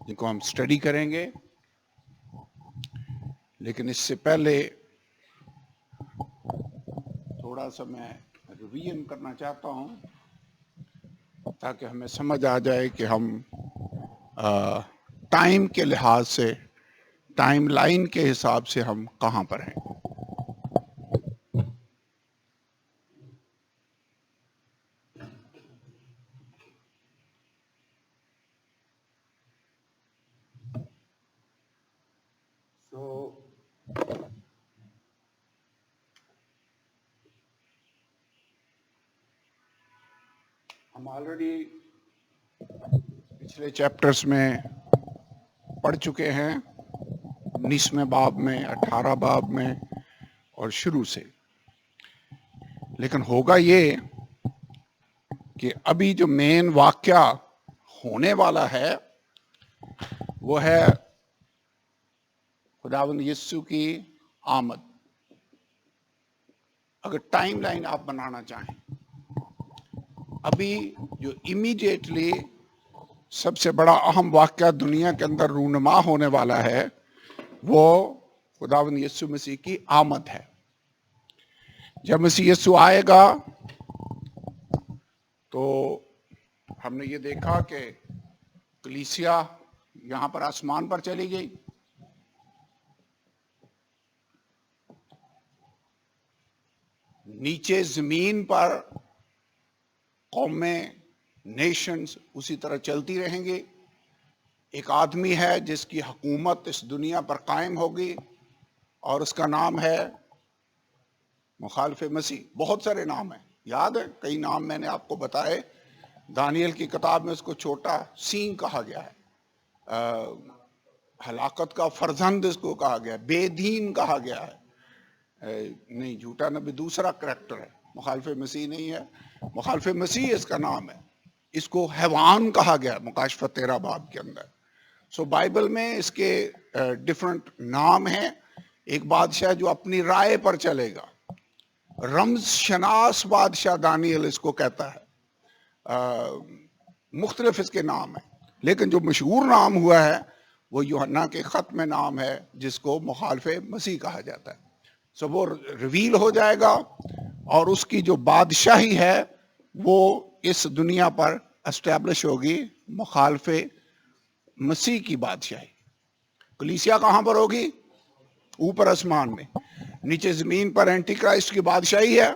جن کو ہم اسٹڈی کریں گے، لیکن اس سے پہلے تھوڑا سا میں ریویژن کرنا چاہتا ہوں تاکہ ہمیں سمجھ آ جائے کہ ہم ٹائم کے لحاظ سے، ٹائم لائن کے حساب سے ہم کہاں پر ہیں۔ ہم آلریڈی پچھلے چیپٹرز میں پڑھ چکے ہیں، 19ویں باب میں، 18 باب میں اور شروع سے، لیکن ہوگا یہ کہ ابھی جو مین واقعہ ہونے والا ہے وہ ہے خداوند یسوع کی آمد۔ اگر ٹائم لائن آپ بنانا چاہیں، ابھی جو امیڈیٹلی سب سے بڑا اہم واقعہ دنیا کے اندر رونما ہونے والا ہے وہ خداوند یسوع مسیح کی آمد ہے۔ جب مسیح یسوع آئے گا تو ہم نے یہ دیکھا کہ کلیسیا یہاں پر آسمان پر چلی گئی، نیچے زمین پر قومیں، نیشنز اسی طرح چلتی رہیں گی۔ ایک آدمی ہے جس کی حکومت اس دنیا پر قائم ہوگی اور اس کا نام ہے مخالف مسیح۔ بہت سارے نام ہیں، یاد ہے کئی نام میں نے آپ کو بتائے۔ دانیل کی کتاب میں اس کو چھوٹا سینگ کہا گیا ہے، ہلاکت کا فرزند اس کو کہا گیا ہے، بے دین کہا گیا ہے۔ نہیں، جھوٹا نبی دوسرا کریکٹر ہے، مخالف مسیح نہیں ہے، مخالف مسیح اس کا نام ہے۔ اس کو حیوان کہا گیا مکاشفہ 13 باب کے اندر۔ سو بائبل میں اس کے ڈیفرنٹ نام ہیں۔ ایک بادشاہ جو اپنی رائے پر چلے گا، رمز شناس بادشاہ دانیل اس کو کہتا ہے۔ مختلف اس کے نام ہیں، لیکن جو مشہور نام ہوا ہے وہ یوحنا کے خط میں نام ہے جس کو مخالف مسیح کہا جاتا ہے۔ سو وہ ریویل ہو جائے گا اور اس کی جو بادشاہی ہے وہ اس دنیا پر اسٹیبلش ہوگی، مخالف مسیح کی بادشاہی۔ کلیسیا کہاں پر ہوگی؟ اوپر آسمان میں۔ نیچے زمین پر اینٹی کرائسٹ کی بادشاہی ہے۔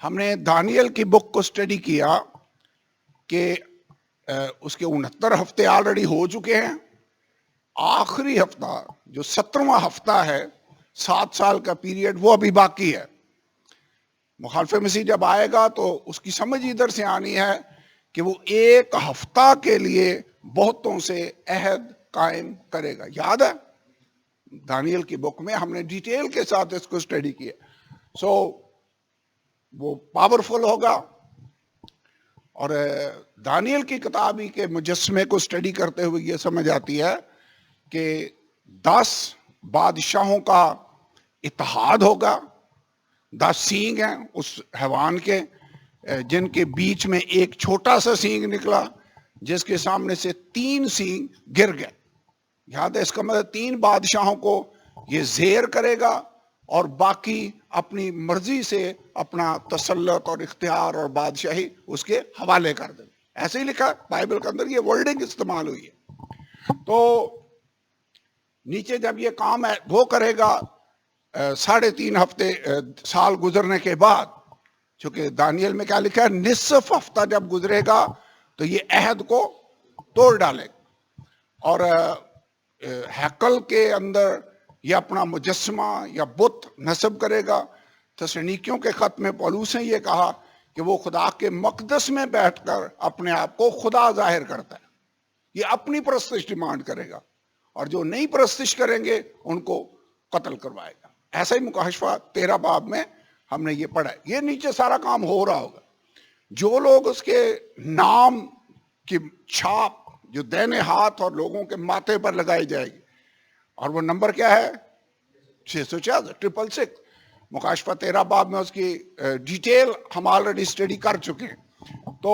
ہم نے دانیل کی بک کو اسٹڈی کیا کہ اس کے 69 ہفتے آلریڈی ہو چکے ہیں۔ آخری ہفتہ جو 17واں ہفتہ ہے، 7 سال کا پیریڈ، وہ ابھی باقی ہے۔ مخالف مسیح جب آئے گا تو اس کی سمجھ ادھر سے آنی ہے کہ وہ ایک ہفتہ کے لیے بہتوں سے عہد قائم کرے گا۔ یاد ہے دانیل کی بک میں ہم نے ڈیٹیل کے ساتھ اس کو اسٹڈی کیا۔ سو وہ پاورفل ہوگا، اور دانیل کی کتابی کے مجسمے کو اسٹڈی کرتے ہوئے یہ سمجھ آتی ہے کہ 10 بادشاہوں کا اتحاد ہوگا۔ 10 سینگ ہیں اس حیوان کے، جن کے بیچ میں ایک چھوٹا سا سینگ نکلا جس کے سامنے سے 3 سینگ گر گئے۔ یاد ہے، اس کا مطلب 3 بادشاہوں کو یہ زیر کرے گا اور باقی اپنی مرضی سے اپنا تسلط اور اختیار اور بادشاہی اس کے حوالے کر دیں۔ ایسے ہی لکھا بائبل کے اندر، یہ ورڈنگ استعمال ہوئی ہے۔ تو نیچے جب یہ کام ہے وہ کرے گا 3.5 ہفتے سال گزرنے کے بعد، چونکہ دانیل میں کیا لکھا ہے، نصف ہفتہ جب گزرے گا تو یہ عہد کو توڑ ڈالے گا اور ہیکل کے اندر یہ اپنا مجسمہ یا بت نصب کرے گا۔ تسالونیکیوں کے خط میں پولس نے یہ کہا کہ وہ خدا کے مقدس میں بیٹھ کر اپنے آپ کو خدا ظاہر کرتا ہے۔ یہ اپنی پرستش ڈیمانڈ کرے گا اور جو نہیں پرستش کریں گے ان کو قتل کروائے گا۔ ایسا ہی مکاشفہ 13 باب میں ہم نے یہ پڑھا ہے۔ یہ نیچے سارا کام ہو رہا ہوگا۔ جو لوگ اس کے نام کی چھاپ جو دائیں ہاتھ اور لوگوں کے ماتھے پر لگائی جائے گی، اور وہ نمبر کیا ہے؟ 666 مکاشفہ 13 باب میں اس کی ڈیٹیل ہم آلریڈی اسٹڈی کر چکے ہیں۔ تو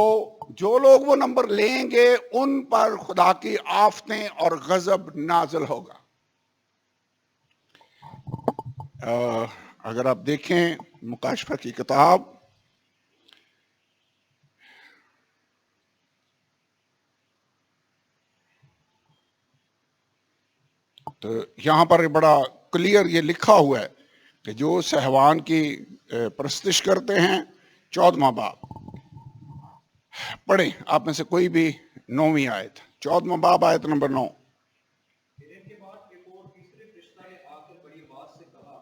جو لوگ وہ نمبر لیں گے ان پر خدا کی آفتیں اور غضب نازل ہوگا. اگر آپ دیکھیں مکاشفہ کی کتاب تو یہاں پر بڑا کلیئر یہ لکھا ہوا ہے کہ جو سہوان کی پرستش کرتے ہیں 14واں باب پڑھیں آپ میں سے کوئی بھی 9ویں آیت 14واں باب آیت نمبر 9. پھر ان کے بعد ایک اور تیسرے فرشتہ نے آ کر بڑی آواز سے کہا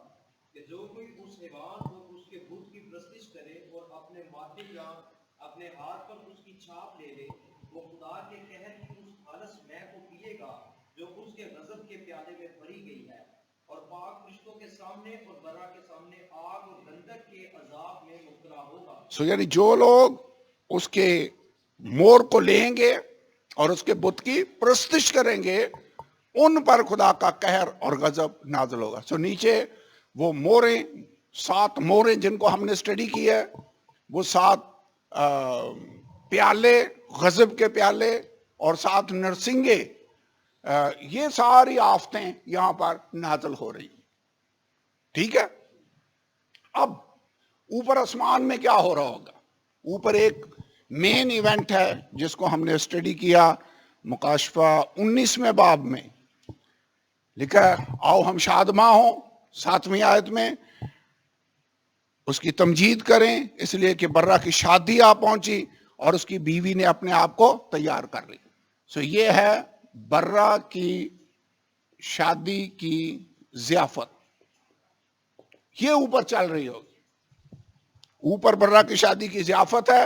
کہ جو کوئی اس حیوان اور اس کے بت کی پرستش کرے اور اپنے ماتھے یا اپنے ہاتھ پر اس کی چھاپ لے لے وہ خدا کے قہر کی اس خالص مے کو پیے گا جو اس کے غضب کے پیالے میں بھری گئی ہے اور پاک فرشتوں کے سامنے اور برا کے سامنے آگ اور گندک کے عذاب میں مبتلا ہوگا. یعنی جو لوگ اس کے مور کو لیں گے اور اس کے بت کی پرستش کریں گے ان پر خدا کا قہر اور غضب نازل ہوگا. نیچے وہ موریں 7 موریں جن کو ہم نے اسٹڈی کی ہے وہ 7 پیالے غضب کے پیالے اور 7 نرسنگے یہ ساری آفتیں یہاں پر نازل ہو رہی ہیں. ٹھیک ہے. اب اوپر آسمان میں کیا ہو رہا ہوگا؟ اوپر ایک مین ایونٹ ہے جس کو ہم نے اسٹڈی کیا مکاشفہ 19ویں باب میں لکھا ہے آؤ ہم شادماں ہوں 7ویں آیت میں اس کی تمجید کریں اس لیے کہ برا کی شادی آ پہنچی اور اس کی بیوی نے اپنے آپ کو تیار کر لی. یہ ہے برا کی شادی کی ضیافت یہ اوپر چل رہی ہوگی. اوپر برا کی شادی کی ضیافت ہے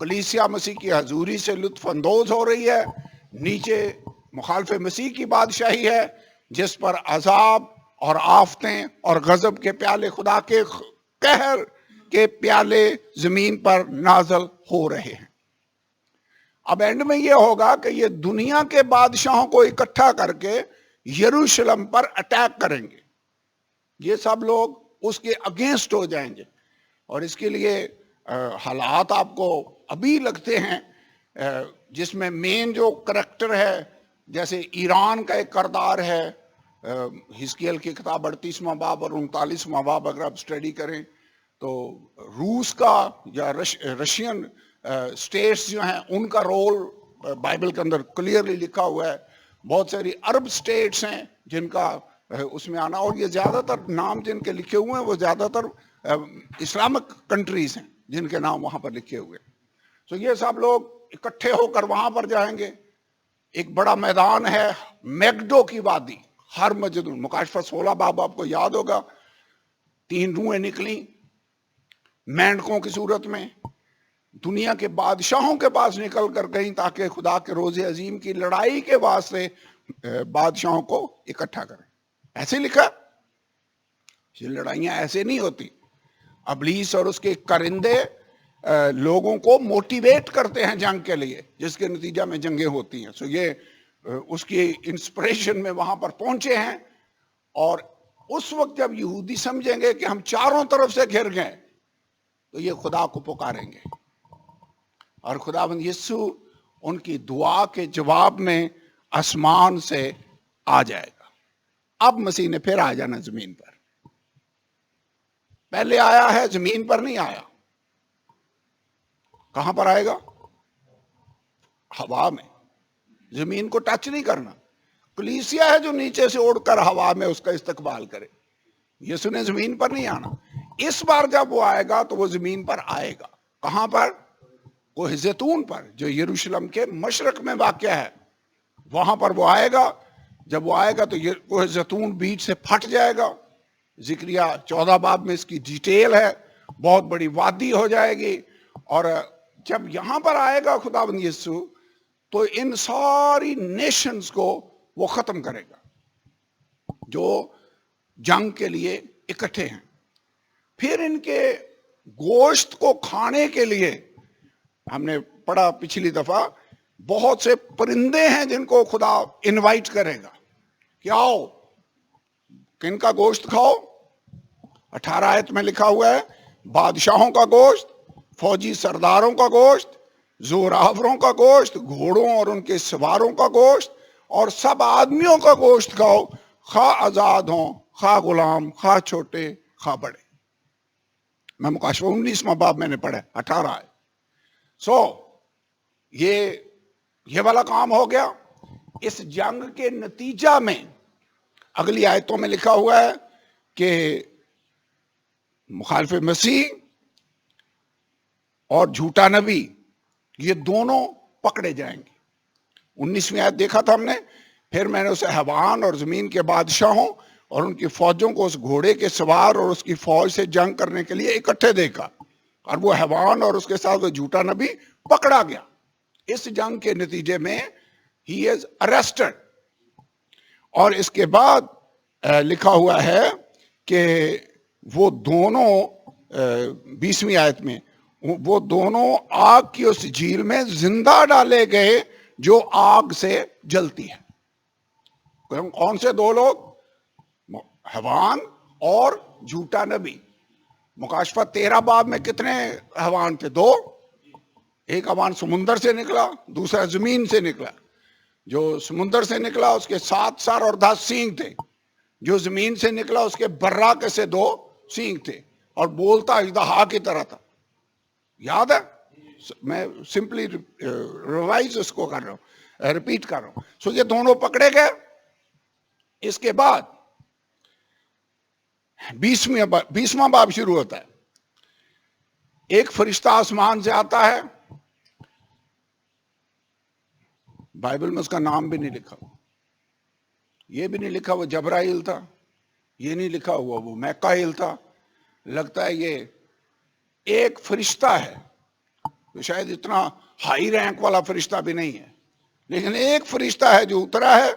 کلیسیا مسیح کی حضوری سے لطف اندوز ہو رہی ہے. نیچے مخالف مسیح کی بادشاہی ہے جس پر عذاب اور آفتیں اور غضب کے پیالے خدا کے قہر کے پیالے زمین پر نازل ہو رہے ہیں. اب اینڈ میں یہ ہوگا کہ یہ دنیا کے بادشاہوں کو اکٹھا کر کے یروشلم پر اٹیک کریں گے. یہ سب لوگ اس کے اگینسٹ ہو جائیں گے اور اس کے لیے حالات آپ کو ابھی لگتے ہیں جس میں مین جو کریکٹر ہے جیسے ایران کا ایک کردار ہے. حزقیل کی کتاب 38واں باب اور 39واں باب اگر آپ اسٹڈی کریں تو روس کا یا رشین اسٹیٹس جو ہیں ان کا رول بائبل کے اندر کلیئرلی لکھا ہوا ہے. بہت ساری عرب اسٹیٹس ہیں جن کا اس میں آنا اور یہ زیادہ تر نام جن کے لکھے ہوئے ہیں وہ زیادہ تر اسلامک کنٹریز ہیں جن کے نام وہاں پر لکھے ہوئے. یہ سب لوگ اکٹھے ہو کر وہاں پر جائیں گے. ایک بڑا میدان ہے میگڈو کی وادی ہر مسجد مکاشفہ 16 باب آپ کو یاد ہوگا 3 روحیں نکلیں مینڈکوں کی صورت میں دنیا کے بادشاہوں کے پاس نکل کر گئیں تاکہ خدا کے روز عظیم کی لڑائی کے واسطے بادشاہوں کو اکٹھا کریں. ایسے لکھا یہ لڑائیاں ایسے نہیں ہوتی. ابلیس اور اس کے کرندے لوگوں کو موٹیویٹ کرتے ہیں جنگ کے لیے جس کے نتیجہ میں جنگیں ہوتی ہیں. یہ اس کی انسپریشن میں وہاں پر پہنچے ہیں اور اس وقت جب یہودی سمجھیں گے کہ ہم چاروں طرف سے گھر گئے تو یہ خدا کو پکاریں گے اور خداوند یسوع ان کی دعا کے جواب میں آسمان سے آ جائے گا. اب مسیح نے پھر آ جانا زمین پر. پہلے آیا ہے زمین پر نہیں آیا. کہاں پر آئے گا؟ ہوا میں. زمین کو ٹچ نہیں کرنا. کلیسیا ہے جو نیچے سے اڑ کر ہوا میں اس کا استقبال کرے. یسوع نے زمین پر نہیں آنا. اس بار جب وہ آئے گا تو وہ زمین پر آئے گا. کہاں پر؟ کوہ زیتون پر جو یروشلم کے مشرق میں واقع ہے. وہاں پر وہ آئے گا. جب وہ آئے گا تو یہ کوہ زیتون بیچ سے پھٹ جائے گا. ذکریہ 14 باب میں اس کی ڈیٹیل ہے. بہت بڑی وادی ہو جائے گی اور جب یہاں پر آئے گا خداوند یسوع تو ان ساری نیشنز کو وہ ختم کرے گا جو جنگ کے لیے اکٹھے ہیں. پھر ان کے گوشت کو کھانے کے لیے ہم نے پڑھا پچھلی دفعہ بہت سے پرندے ہیں جن کو خدا انوائٹ کرے گا کہ آؤ کن کا گوشت کھاؤ. 18 آیت میں لکھا ہوا ہے بادشاہوں کا گوشت فوجی سرداروں کا گوشت زوراوروں کا گوشت، گھوڑوں اور ان کے سواروں کا گوشت اور سب آدمیوں کا گوشت کھاؤ، خواہ آزاد ہوں، خواہ غلام، خواہ چھوٹے، خواہ بڑے. میں مکاشفہ 19واں باب میں نے پڑھا 18 ہے. یہ والا کام ہو گیا. اس جنگ کے نتیجہ میں اگلی آیتوں میں لکھا ہوا ہے کہ مخالف مسیح اور جھوٹا نبی یہ دونوں پکڑے جائیں گے. 19ویں آیت دیکھا تھا ہم نے. پھر میں نے اسے حیوان اور زمین کے بادشاہوں اور ان کی فوجوں کو اس گھوڑے کے سوار اور اس کی فوج سے جنگ کرنے کے لیے اکٹھے دیکھا، اور وہ حیوان اور اس کے ساتھ وہ جھوٹا نبی پکڑا گیا. اس جنگ کے نتیجے میں he is arrested. اور اس کے بعد لکھا ہوا ہے کہ وہ دونوں 20ویں آیت میں وہ دونوں آگ کی اس جھیل میں زندہ ڈالے گئے جو آگ سے جلتی ہے. کون سے دو لوگ؟ حیوان اور جھوٹا نبی. مکاشفہ 13 باب میں کتنے حیوان تھے؟ 2. ایک حیوان سمندر سے نکلا، دوسرا زمین سے نکلا. جو سمندر سے نکلا اس کے 7 سر اور 10 سینگ تھے، جو زمین سے نکلا اس کے براق سے 2 سینگ تھے، اور بولتا اژدہا کی طرح تھا. یاد ہے؟ میں سمپلی ریوائز اس کو کر رہا ہوں، ریپیٹ کر رہا ہوں. سو یہ دونوں پکڑے گئے. اس کے بعد 20واں باب شروع ہوتا ہے. ایک فرشتہ آسمان سے آتا ہے. بائبل میں اس کا نام بھی نہیں لکھا ہوا، یہ بھی نہیں لکھا وہ جبرائیل تھا، یہ نہیں لکھا ہوا وہ میکائیل تھا. لگتا ہے یہ ایک فرشتہ ہے، تو شاید اتنا ہائی رینک والا فرشتہ بھی نہیں ہے، لیکن ایک فرشتہ ہے جو اترا ہے.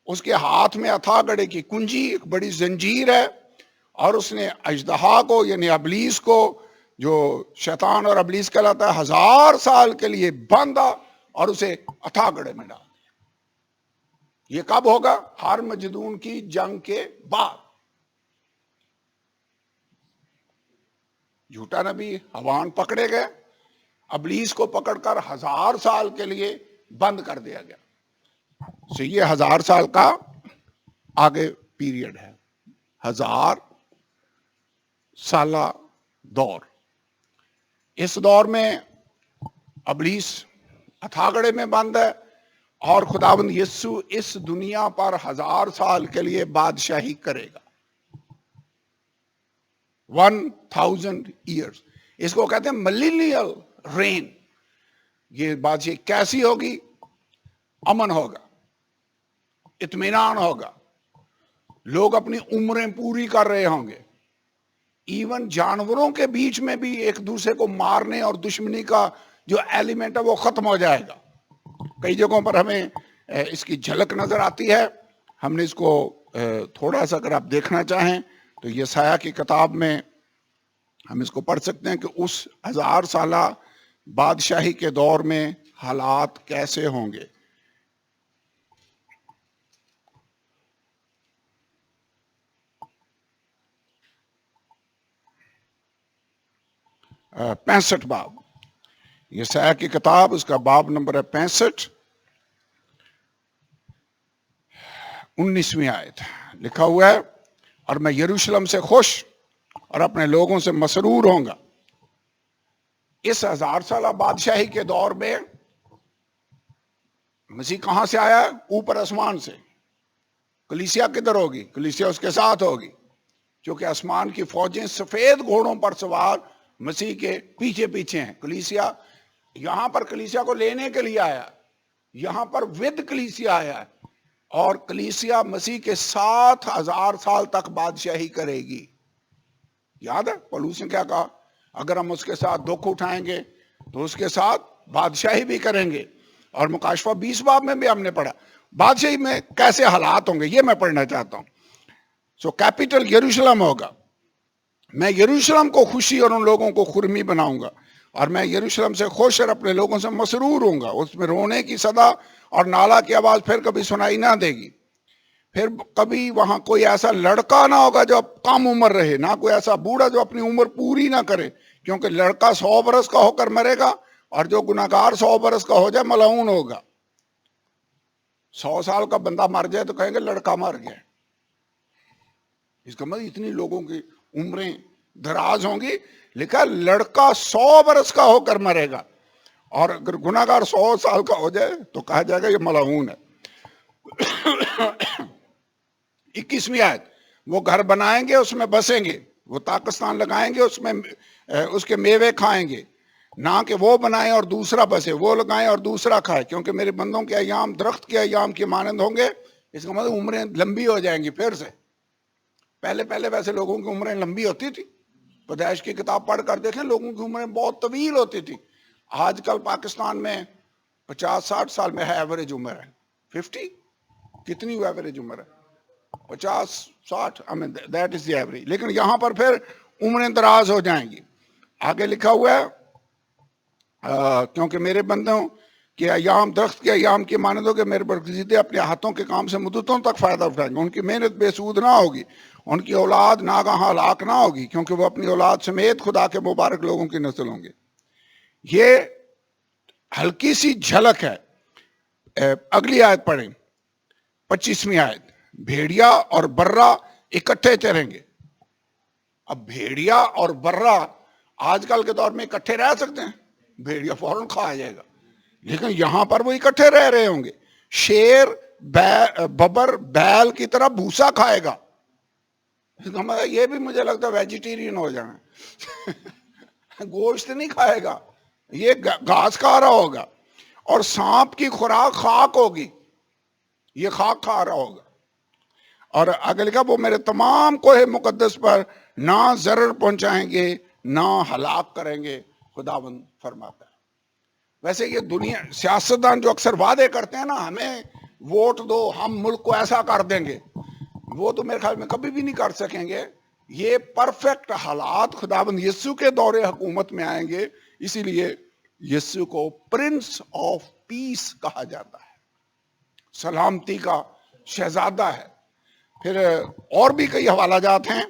اس کے ہاتھ میں اتھا گڑھے کی کنجی، ایک بڑی زنجیر ہے، اور اس نے اژدہا کو یعنی ابلیس کو، جو شیطان اور ابلیس کہلاتا ہے، 1000 سال کے لیے باندھا اور اسے اتھا گڑھے میں ڈال دیا. یہ کب ہوگا؟ ہرمجدون کی جنگ کے بعد. جھوٹا نبی حیوان پکڑے گئے، ابلیس کو پکڑ کر 1000 سال کے لیے بند کر دیا گیا. یہ 1000 سال کا آگے پیریڈ ہے، 1000 سالہ دور. اس دور میں ابلیس اتھاگڑے میں بند ہے، اور خداوند یسوع اس دنیا پر 1000 سال کے لیے بادشاہی کرے گا. 1000 ایئرز. اس کو کہتے ہیں ملینیل رین. یہ بادشاہی کیسی ہوگی؟ امن ہوگا، اطمینان ہوگا، لوگ اپنی عمریں پوری کر رہے ہوں گے. ایون جانوروں کے بیچ میں بھی ایک دوسرے کو مارنے اور دشمنی کا جو ایلیمنٹ ہے وہ ختم ہو جائے گا. کئی جگہوں پر ہمیں اس کی جھلک نظر آتی ہے. ہم نے اس کو تھوڑا سا اگر آپ دیکھنا چاہیں تو یسایہ کی کتاب میں ہم اس کو پڑھ سکتے ہیں کہ اس 1000 سالہ بادشاہی کے دور میں حالات کیسے ہوں گے. آ, 65 باب یسایہ کی کتاب، اس کا باب نمبر ہے 65. 19ویں آیت لکھا ہوا ہے، اور میں یروشلم سے خوش اور اپنے لوگوں سے مسرور ہوں گا. اس 1000 سالہ بادشاہی کے دور میں مسیح کہاں سے آیا ہے؟ اوپر آسمان سے. کلیسیا کدھر ہوگی؟ کلیسیا اس کے ساتھ ہوگی، کیونکہ آسمان کی فوجیں سفید گھوڑوں پر سوار مسیح کے پیچھے پیچھے ہیں. کلیسیا یہاں پر کلیسیا کو لینے کے لیے آیا، یہاں پر ود کلیسیا آیا ہے، اور کلیسیا مسیح کے ساتھ 1000 سال تک بادشاہی کرے گی. یاد ہے پولس نے کیا کہا؟ اگر ہم اس کے ساتھ دکھ اٹھائیں گے تو اس کے ساتھ بادشاہی بھی کریں گے. اور مکاشفہ 20 باب میں بھی ہم نے پڑھا بادشاہی میں کیسے حالات ہوں گے، یہ میں پڑھنا چاہتا ہوں. سو کیپٹل یروشلم ہوگا. میں یروشلم کو خوشی اور ان لوگوں کو خرمی بناؤں گا، اور میں یروشلم سے خوش اور اپنے لوگوں سے مسرور ہوں گا. اس میں رونے کی صدا اور نالا کی آواز پھر کبھی سنائی نہ دے گی. پھر کبھی وہاں کوئی ایسا لڑکا نہ ہوگا جو کم عمر رہے، نہ کوئی ایسا بوڑھا جو اپنی عمر پوری نہ کرے، کیونکہ لڑکا 100 برس کا ہو کر مرے گا اور جو گناہگار 100 برس کا ہو جائے ملعون ہوگا. 100 سال کا بندہ مر جائے تو کہیں گے لڑکا مر گیا. اس کا مطلب اتنی لوگوں کی عمریں دراز ہوں گی. لکھا لڑکا 100 برس کا ہو کر مرے گا, اور اگر گناہگار 100 سال کا ہو جائے تو کہا جائے گا یہ ملعون ہے. 21ویں آیت, وہ گھر بنائیں گے اس میں بسیں گے, وہ تاکستان لگائیں گے اس میں اس کے میوے کھائیں گے, نہ کہ وہ بنائیں اور دوسرا بسے, وہ لگائیں اور دوسرا کھائے, کیونکہ میرے بندوں کے ایام درخت کے ایام کی مانند ہوں گے. اس کا مطلب عمریں لمبی ہو جائیں گی. پھر سے پہلے ویسے لوگوں کی عمریں لمبی ہوتی تھی. پیدائش کی کتاب پڑھ کر دیکھیں, لوگوں کی عمریں بہت طویل ہوتی تھی. آج کل پاکستان میں 50-60 سال میں ہے ایوریج عمر ہے. 50 کتنی ایوریج عمر ہے؟ 50-60, دیٹ از دی ایوریج. لیکن یہاں پر پھر عمریں دراز ہو جائیں گی. آگے لکھا ہوا ہے کیونکہ میرے بندوں کہ ایام درخت کے ایام کی مانند ہو کہ میرے برگزیدے اپنے ہاتھوں کے کام سے مدتوں تک فائدہ اٹھائیں گے. ان کی محنت بے سود نہ ہوگی, ان کی اولاد ناگہاں ہلاک نہ ہوگی, کیونکہ وہ اپنی اولاد سمیت خدا کے مبارک لوگوں کی نسل ہوں گے. یہ ہلکی سی جھلک ہے. اگلی آیت پڑھیں, 25ویں آیت. بھیڑیا اور برہ اکٹھے چریں گے. اب بھیڑیا اور برہ آج کل کے دور میں اکٹھے رہ سکتے ہیں؟ بھیڑیا فوراً کھا جائے گا. لیکن یہاں پر وہ اکٹھے رہ رہے ہوں گے. شیر ببر بیل کی طرح بھوسا کھائے گا. یہ بھی مجھے لگتا ہے ویجیٹیرین ہو جانا. گوشت نہیں کھائے گا, یہ گھاس کھا رہا ہوگا. اور سانپ کی خوراک خاک ہوگی, یہ خاک کھا رہا ہوگا. اور آگے لکھا وہ میرے تمام کوہ مقدس پر نہ ضرر پہنچائیں گے نہ ہلاک کریں گے, خداوند فرماتا ہے. ویسے یہ دنیا سیاستدان جو اکثر وعدے کرتے ہیں نا, ہمیں ووٹ دو ہم ملک کو ایسا کر دیں گے, وہ تو میرے خیال میں کبھی بھی نہیں کر سکیں گے. یہ پرفیکٹ حالات خداوند یسوع کے دور حکومت میں آئیں گے. اسی لیے یسوع کو پرنس آف پیس کہا جاتا ہے, سلامتی کا شہزادہ ہے. پھر اور بھی کئی حوالہ جات ہیں,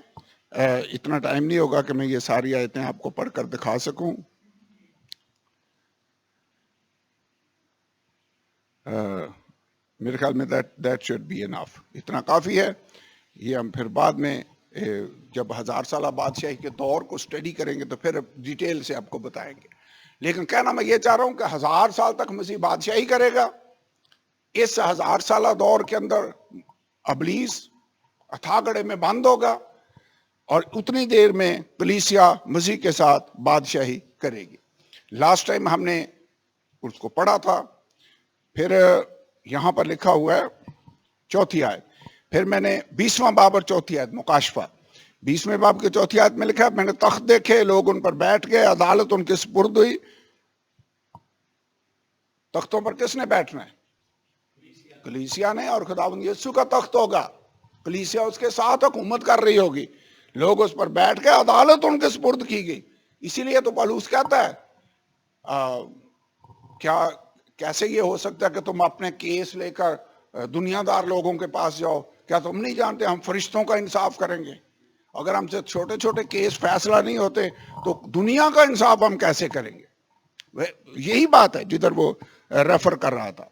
اتنا ٹائم نہیں ہوگا کہ میں یہ ساری آیتیں آپ کو پڑھ کر دکھا سکوں. میرے خیال میں that should be enough, اتنا کافی ہے. یہ ہم پھر بعد میں جب 1000 سالہ بادشاہی کے دور کو سٹڈی کریں گے تو پھر ڈیٹیل سے آپ کو بتائیں گے. لیکن کہنا میں یہ چاہ رہا ہوں کہ 1000 سال تک مسیح بادشاہی کرے گا. اس 1000 سالہ دور کے اندر ابلیس اتھاگڑے میں بند ہوگا, اور اتنی دیر میں کلیسیا مسیح کے ساتھ بادشاہی کرے گی. لاسٹ ٹائم ہم نے اس کو پڑھا تھا. پھر یہاں پر لکھا ہوا ہے 4 آیت. پھر میں نے 20واں باب اور 4 آیت مکاشفہ, 20ویں باب کے 4 آیت میں لکھا ہے میں نے تخت دیکھے, لوگ ان پر بیٹھ گئے, عدالت ان کے سپرد ہوئی. تختوں پر کس نے بیٹھنا ہے؟ کلیسیا نے, اور خداوند یسوع کا تخت ہوگا. کلیسیا اس کے ساتھ حکومت کر رہی ہوگی, لوگ اس پر بیٹھ گئے, عدالت ان کے سپرد کی گئی. اسی لیے تو پالوس کہتا ہے کیسے یہ ہو سکتا ہے کہ تم اپنے کیس لے کر دنیا دار لوگوں کے پاس جاؤ؟ کیا تم نہیں جانتے ہم فرشتوں کا انصاف کریں گے؟ اگر ہم سے چھوٹے چھوٹے کیس فیصلہ نہیں ہوتے تو دنیا کا انصاف ہم کیسے کریں گے؟ یہی بات ہے جدھر وہ ریفر کر رہا تھا.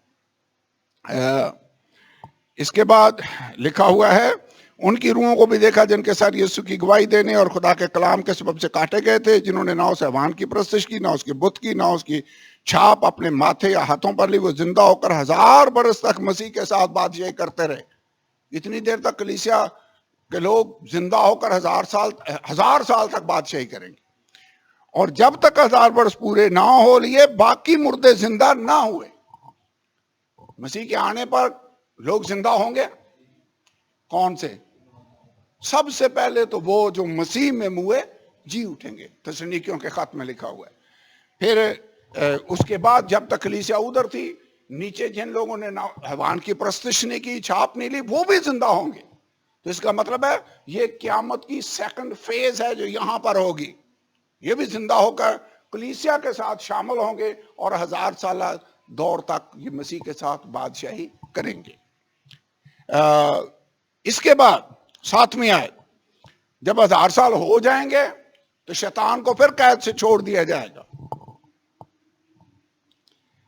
اس کے بعد لکھا ہوا ہے ان کی روحوں کو بھی دیکھا جن کے ساتھ یسوع کی گواہی دینے اور خدا کے کلام کے سبب سے کاٹے گئے تھے, جنہوں نے نہ اس حیوان کی پرستش کی, نہ اس کے بت کی, نہ اس کی چھاپ اپنے ماتھے یا ہاتھوں پر لی. وہ زندہ ہو کر 1000 برس تک مسیح کے ساتھ بادشاہی کرتے رہے. اتنی دیر تک کلیسیا کے لوگ زندہ ہو کر 1000 سال تک بادشاہی کریں گے. اور جب تک 1000 برس پورے نہ ہو لیے باقی مردے زندہ نہ ہوئے. مسیح کے آنے پر لوگ زندہ ہوں گے. کون سے؟ سب سے پہلے تو وہ جو مسیح میں موئے جی اٹھیں گے, تسنیکیوں کے خط میں لکھا ہوا ہے. پھر اس کے بعد جب تک کلیسیا ادھر تھی, نیچے جن لوگوں نے حیوان کی پرستش نہیں کی, چھاپ نہیں لی, وہ بھی زندہ ہوں گے. تو اس کا مطلب ہے یہ قیامت کی سیکنڈ فیز ہے جو یہاں پر ہوگی. یہ بھی زندہ ہو کر کلیسیا کے ساتھ شامل ہوں گے اور 1000 سالہ دور تک یہ مسیح کے ساتھ بادشاہی کریں گے. اس کے بعد 7ویں آیت, جب 1000 سال ہو جائیں گے تو شیطان کو پھر قید سے چھوڑ دیا جائے گا.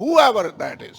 whoever that is।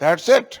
That's it.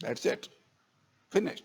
That's it. Finished.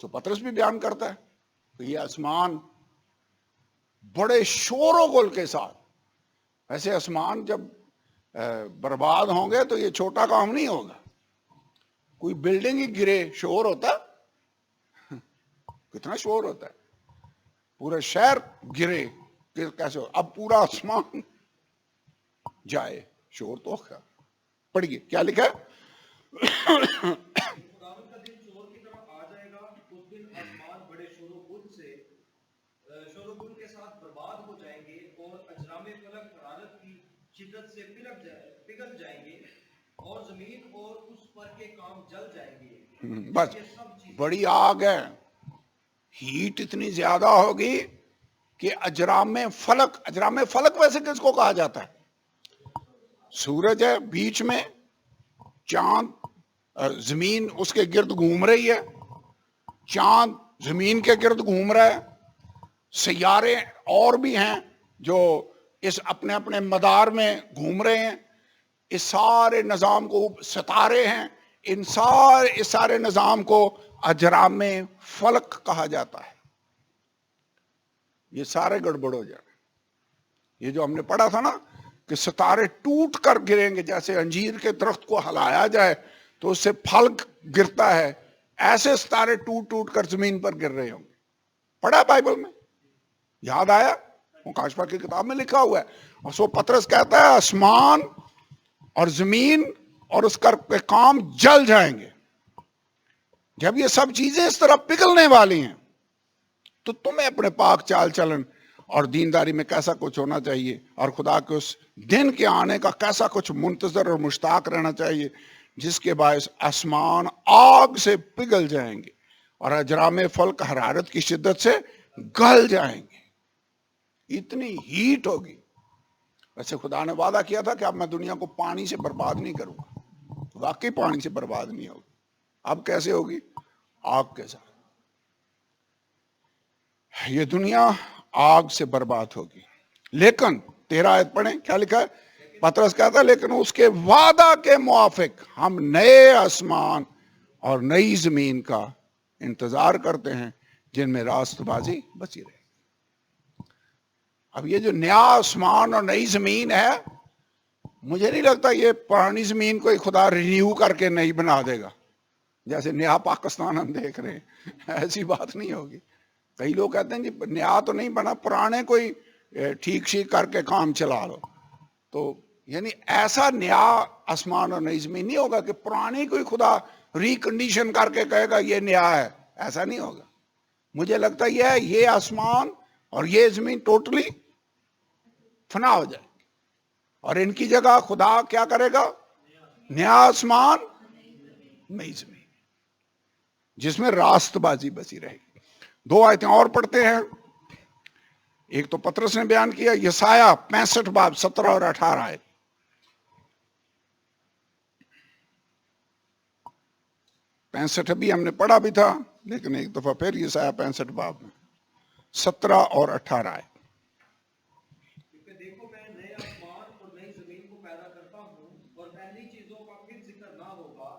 تو پطرس بھی بیان کرتا ہے کہ یہ آسمان بڑے شور و غل کے ساتھ، ایسے آسمان جب برباد ہوں گے تو یہ چھوٹا کام نہیں ہوگا، کوئی بلڈنگ ہی گرے شور ہوتا ہے، کتنا شور ہوتا ہے، پورا شہر گرے کیسے ہو، اب پورا آسمان جائے، شور تو ہوگا۔ پڑھیے کیا لکھا ہے؟ خداوند کا دن چور کی طرح آ جائے گا، اس دن آسمان بڑے شور و گل کے ساتھ برباد ہو جائیں گے، اور اجرام فلک حرارت کی شدت سے پگھل جائیں گے، اور زمین اور اس پر کے کام جل جائیں گے۔ بس یہ سب چیزیں بڑی آگ ہے، ہیٹ اتنی زیادہ ہوگی کہ اجرام فلک ویسے کس کو کہا جاتا ہے؟ سورج ہے بیچ میں، چاند زمین اس کے گرد گھوم رہی ہے، چاند زمین کے گرد گھوم رہا ہے، سیارے اور بھی ہیں جو اس اپنے اپنے مدار میں گھوم رہے ہیں، اس سارے نظام کو، ستارے ہیں، اس سارے نظام کو اجرام فلک کہا جاتا ہے۔ یہ سارے گڑبڑ ہو جائیں، یہ جو ہم نے پڑھا تھا نا کہ ستارے ٹوٹ کر گریں گے، جیسے انجیر کے درخت کو ہلایا جائے تو اس سے پھل گرتا ہے، ایسے ستارے ٹوٹ ٹوٹ کر زمین پر گر رہے ہوں گے۔ پڑھا بائبل میں، یاد آیا؟ مکاشفہ کی کتاب میں لکھا ہوا ہے۔ اور سو پطرس کہتا ہے آسمان اور زمین اور اس کا کام جل جائیں گے۔ جب یہ سب چیزیں اس طرح پگھلنے والی ہیں تو تمہیں اپنے پاک چال چلن اور دینداری میں کیسا کچھ ہونا چاہیے، اور خدا کے اس دن کے آنے کا کیسا کچھ منتظر اور مشتاق رہنا چاہیے جس کے باعث آسمان آگ سے پگھل جائیں گے اور اجرام فلک حرارت کی شدت سے گل جائیں گے۔ اتنی ہیٹ ہوگی۔ ویسے خدا نے وعدہ کیا تھا کہ اب میں دنیا کو پانی سے برباد نہیں کروں گا، واقعی پانی سے برباد نہیں ہوگی۔ اب کیسے ہوگی؟ آگ کے ساتھ۔ یہ دنیا آگ سے برباد ہوگی۔ لیکن 13 آیت پڑھیں، کیا لکھا ہے؟ پطرس کہتا ہے لیکن اس کے وعدہ کے موافق ہم نئے آسمان اور نئی زمین کا انتظار کرتے ہیں جن میں راست بازی بچی رہے۔ اب یہ جو نیا آسمان اور نئی زمین ہے، مجھے نہیں لگتا یہ پرانی زمین کو خدا رینیو کر کے نہیں بنا دے گا، جیسے نیا پاکستان ہم دیکھ رہے ہیں، ایسی بات نہیں ہوگی۔ کئی لوگ کہتے ہیں جی نیا تو نہیں بنا، پرانے کوئی ٹھیک شیک کر کے کام چلا لو، تو یعنی ایسا نیا آسمان اور نئی زمین نہیں ہوگا کہ پرانی کوئی خدا ریکنڈیشن کر کے کہے گا یہ نیا ہے، ایسا نہیں ہوگا۔ مجھے لگتا یہ آسمان اور یہ زمین ٹوٹلی فنا ہو جائے گی، اور ان کی جگہ خدا کیا کرے گا؟ نیا آسمان نئی زمین جس میں راست بازی بچی رہے گی۔ 2 آیتیں اور پڑھتے ہیں۔ ایک تو پطرس نے بیان کیا، یسایہ 65 باب 17 اور 18 آیت۔ پینسٹھ بھی ہم نے پڑھا بھی تھا، لیکن ایک دفعہ پھر یسایہ 65 باب میں 17 اور 18 آیت۔ کیونکہ دیکھو میں نئے آسمان اور نئی زمین کو پیدا کرتا ہوں، اور پہلی چیزوں کا پھر ذکر نہ ہوگا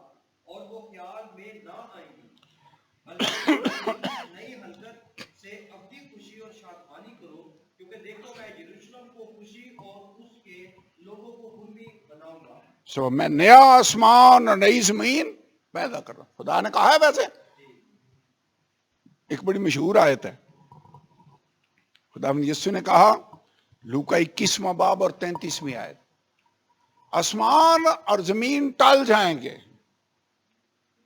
اور وہ خیال میں نہ آئیں گی، بلکہ نئی حلقت سے ابدی خوشی اور شادمانی کرو، کیونکہ دیکھو میں یروشلم کو خوشی اور اس کے لوگوں کو خوشی بناؤں گا۔ سو میں نیا آسمان اور نئی زمین پیدا کر رہا ہوں، خدا نے کہا ہے۔ ویسے ایک بڑی مشہور آیت ہے، خدا یسوع نے کہا لوکا 21واں باب اور 33ویں آیت، آسمان اور زمین ٹل جائیں گے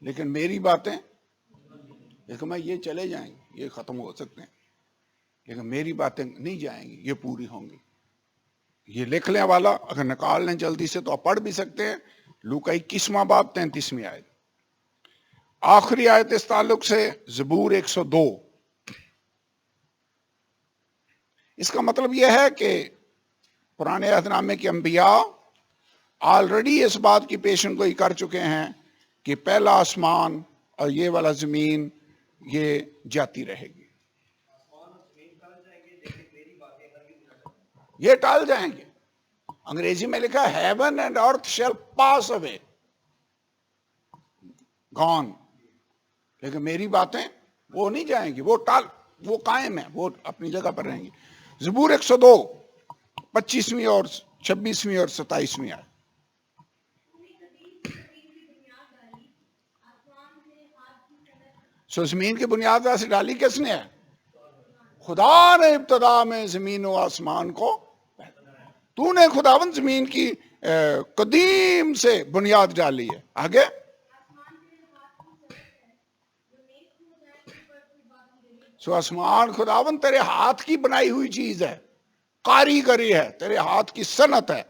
لیکن میری باتیں، لیکن میں یہ چلے جائیں گے، یہ ختم ہو سکتے ہیں، لیکن میری باتیں نہیں جائیں گی، یہ پوری ہوں گی۔ یہ لکھ لیں والا اگر نکال لیں جلدی سے تو آپ پڑھ بھی سکتے ہیں، لوکا 21واں باب 33ویں آیت۔ آخری آیت اس تعلق سے زبور 102۔ اس کا مطلب یہ ہے کہ پرانے عہد نامے کے انبیاء آلریڈی اس بات کی پیشن گوئی کر چکے ہیں کہ پہلا آسمان اور یہ والا زمین یہ جاتی رہے گی، آسمان اور زمین ٹل جائیں گے لیکن میری باتیں ہرگز نہ ٹلیں گی۔ یہ ٹل جائیں گے۔ انگریزی میں لکھا ہے heaven and earth shall pass away، gone، لیکن میری باتیں وہ نہیں جائیں گی، وہ قائم ہے، وہ اپنی جگہ پر رہیں گی۔ زبور 102 25ویں اور 26ویں اور 27ویں آیت۔ سو زمین کی بنیاد ویسے ڈالی کس نے ہے؟ خدا نے ابتدا میں زمین و آسمان کو، تو نے خداوند زمین کی قدیم سے بنیاد ڈالی ہے۔ آگے سو آسمان خداوند تیرے ہاتھ کی بنائی ہوئی چیز ہے، کاریگری ہے، تیرے ہاتھ کی صنعت ہے۔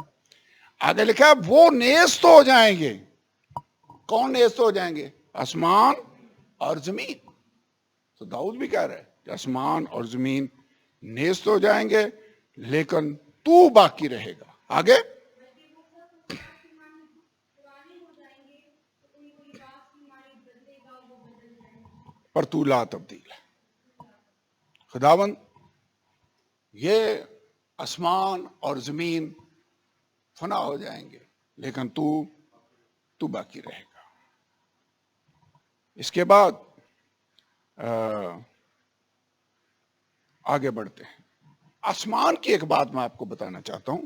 آگے لکھا ہے وہ نیست ہو جائیں گے۔ کون نیست ہو جائیں گے؟ آسمان اور زمین۔ تو داؤد بھی کہہ رہا ہے کہ آسمان اور زمین نیست ہو جائیں گے لیکن تو باقی رہے گا۔ آگے پر تو لا تبدیل ہے۔ خداوند یہ آسمان اور زمین فنا ہو جائیں گے لیکن تو باقی رہے گا۔ اس کے بعد آگے بڑھتے ہیں۔ آسمان کی ایک بات میں آپ کو بتانا چاہتا ہوں۔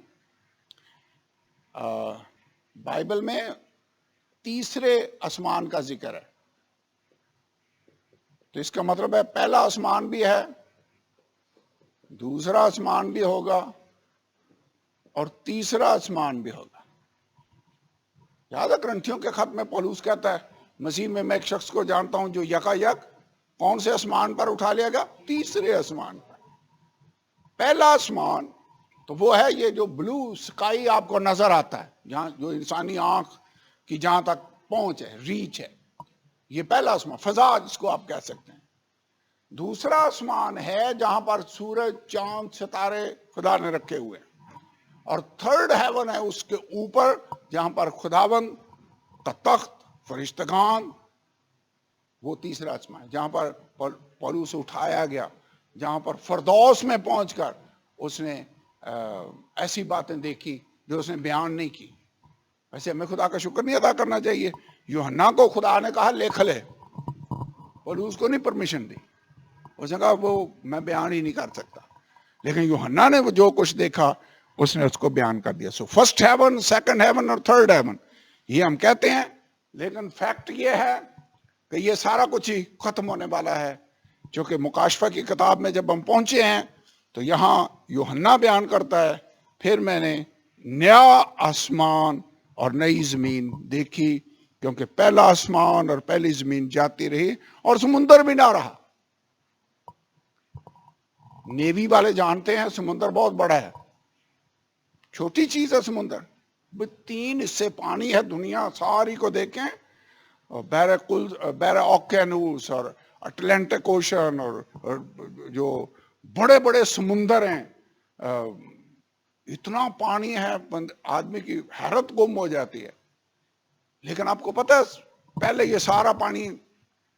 بائبل میں تیسرے آسمان کا ذکر ہے، تو اس کا مطلب ہے پہلا آسمان بھی ہے، دوسرا آسمان بھی ہوگا اور تیسرا آسمان بھی ہوگا۔ یاد ہے کرنتھیوں کے خط میں پولس کہتا ہے مسیح میں ایک شخص کو جانتا ہوں جو یکا یک کون سے آسمان پر اٹھا لیا گا؟ تیسرے آسمان پر۔ پہلا آسمان تو وہ ہے یہ جو بلو سکائی آپ کو نظر آتا ہے، جہاں جو انسانی آنکھ کی جہاں تک پہنچ ہے، ریچ ہے، یہ پہلا آسمان، فضا جس کو آپ کہہ سکتے ہیں۔ دوسرا آسمان ہے جہاں پر سورج، چاند، ستارے خدا نے رکھے ہوئے ہیں، اور تھرڈ ہیون ہے اس کے اوپر جہاں پر خداوند کا تخت، فرشتگان، وہ تیسرا آسمان ہے جہاں پر پولس سے اٹھایا گیا، جہاں پر فردوس میں پہنچ کر اس نے ایسی باتیں دیکھی جو اس نے بیان نہیں کی۔ ویسے ہمیں خدا کا شکر نہیں ادا کرنا چاہیے، یوحنا کو خدا نے کہا لکھ لے، پولس کو نہیں پرمیشن دی، اس نے کہا وہ میں بیان ہی نہیں کر سکتا، لیکن یوحنا نے جو کچھ دیکھا اس نے اس کو بیان کر دیا۔ So first heaven, second heaven اور تھرڈ ہیون یہ ہم کہتے ہیں، لیکن فیکٹ یہ ہے کہ یہ سارا کچھ ہی ختم ہونے والا ہے، چونکہ مکاشفہ کی کتاب میں جب ہم پہنچے ہیں تو یہاں یوحنا بیان کرتا ہے پھر میں نے نیا آسمان اور نئی زمین دیکھی، کیونکہ پہلا آسمان اور پہلی زمین جاتی رہی اور سمندر بھی نہ رہا۔ نیوی والے جانتے ہیں سمندر بہت بڑا ہے، چھوٹی چیز ہے سمندر، 3 حصے پانی ہے، دنیا ساری کو دیکھیں، بحر اوکیانوس اور اٹلانٹک اوشن اور جو بڑے بڑے سمندر ہیں، اتنا پانی ہے آدمی کی حیرت گم ہو جاتی ہے۔ لیکن آپ کو پتہ ہے پہلے یہ سارا پانی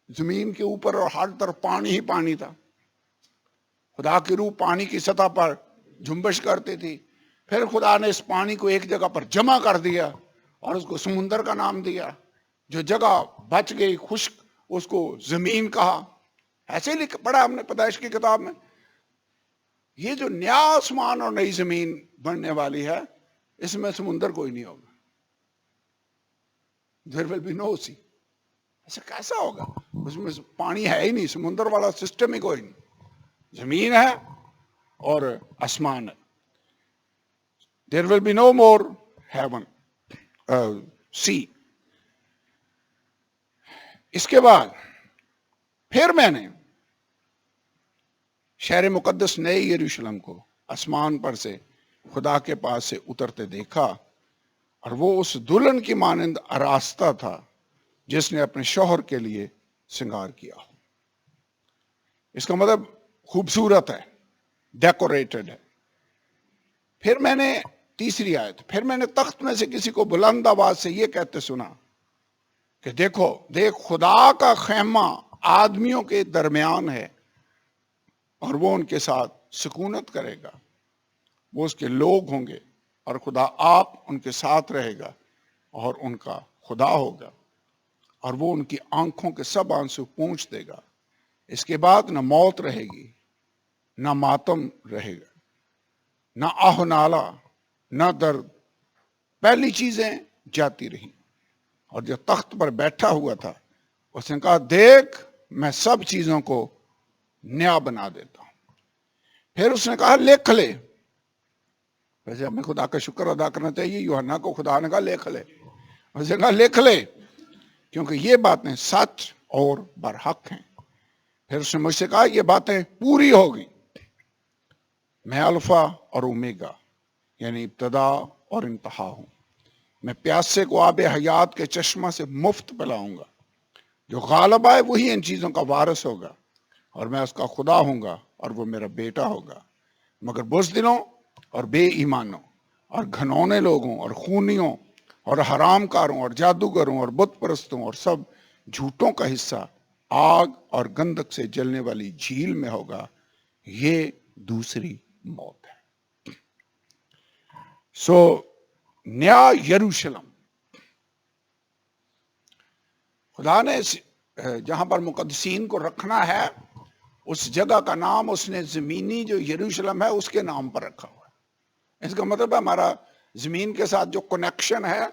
زمین کے اوپر اور ہر طرف پانی ہی پانی تھا، خدا کی روح پانی کی سطح پر جنبش کرتی تھی، پھر خدا نے اس پانی کو ایک جگہ پر جمع کر دیا اور اس کو سمندر کا نام دیا، جو جگہ بچ گئی خشک اس کو زمین کہا۔ ایسے ہی پڑھا ہم نے پیدائش کی کتاب میں۔ یہ جو نیا آسمان اور نئی زمین بننے والی ہے اس میں سمندر کوئی نہیں ہوگا، there will be no sea۔ ایسا کیسا ہوگا؟ اس میں پانی ہے ہی نہیں، سمندر والا سسٹم ہی کوئی نہیں، زمین ہے اور آسمان ہے۔ there will be no more heaven sea۔ اس کے بعد پھر میں نے شہر مقدس نئے یروشلم کو آسمان پر سے خدا کے پاس سے اترتے دیکھا، اور وہ اس دلہن کی مانند آراستہ تھا جس نے اپنے شوہر کے لیے سنگار کیا ہو۔ اس کا مطلب خوبصورت ہے، ڈیکوریٹڈ ہے۔ پھر میں نے تیسری آیت، پھر میں نے تخت میں سے کسی کو بلند آواز سے یہ کہتے سنا کہ دیکھ خدا کا خیمہ آدمیوں کے درمیان ہے اور وہ ان کے ساتھ سکونت کرے گا، وہ اس کے لوگ ہوں گے اور خدا آپ ان کے ساتھ رہے گا اور ان کا خدا ہوگا، اور وہ ان کی آنکھوں کے سب آنسو پونچھ دے گا۔ اس کے بعد نہ موت رہے گی، نہ ماتم رہے گا، نہ آہ نالا، نہ درد، پہلی چیزیں جاتی رہی۔ اور جو تخت پر بیٹھا ہوا تھا اس نے کہا دیکھ میں سب چیزوں کو نیا بنا دیتا ہوں۔ پھر اس نے کہا لکھ لے۔ ویسے ہمیں خدا کا شکر ادا کرنا چاہیے، یوحنا کو خدا نے کہا لکھ لے، اس نے کہا لکھ لے کیونکہ یہ باتیں سچ اور برحق ہیں۔ پھر اس نے مجھ سے کہا یہ باتیں پوری ہوگی۔ میں الفا اور اومیگا یعنی ابتدا اور انتہا ہوں۔ میں پیاسے کو آب حیات کے چشمہ سے مفت پلاؤں گا۔ جو غالب آئے وہی ان چیزوں کا وارث ہوگا، اور میں اس کا خدا ہوں گا اور وہ میرا بیٹا ہوگا۔ مگر بزدلوں اور بے ایمانوں اور گھنونے لوگوں اور خونیوں اور حرام کاروں اور جادوگروں اور بت پرستوں اور سب جھوٹوں کا حصہ آگ اور گندک سے جلنے والی جھیل میں ہوگا۔ یہ دوسری موت ہے۔ سو نیا یروشلم، خدا نے جہاں پر مقدسین کو رکھنا ہے اس جگہ کا نام اس نے زمینی جو یروشلم ہے اس کے نام پر رکھا ہوا ہے۔ اس کا مطلب ہے ہمارا زمین کے ساتھ جو کنیکشن ہے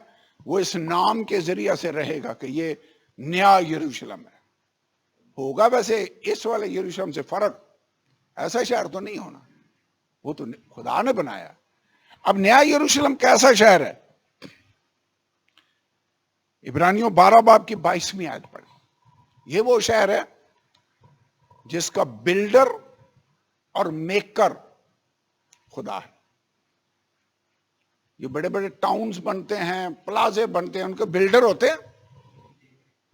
وہ اس نام کے ذریعے سے رہے گا کہ یہ نیا یروشلم ہے۔ ہوگا ویسے اس والے یروشلم سے فرق، ایسا شہر تو نہیں ہونا، وہ تو خدا نے بنایا۔ اب نیا یروشلم کیسا شہر ہے؟ عبرانیوں 12 باب کی 22ویں آیت پڑھی۔ یہ وہ شہر ہے جس کا بلڈر اور میکر خدا ہے۔ یہ بڑے بڑے ٹاؤنز بنتے ہیں، پلازے بنتے ہیں، ان کے بلڈر ہوتے ہیں۔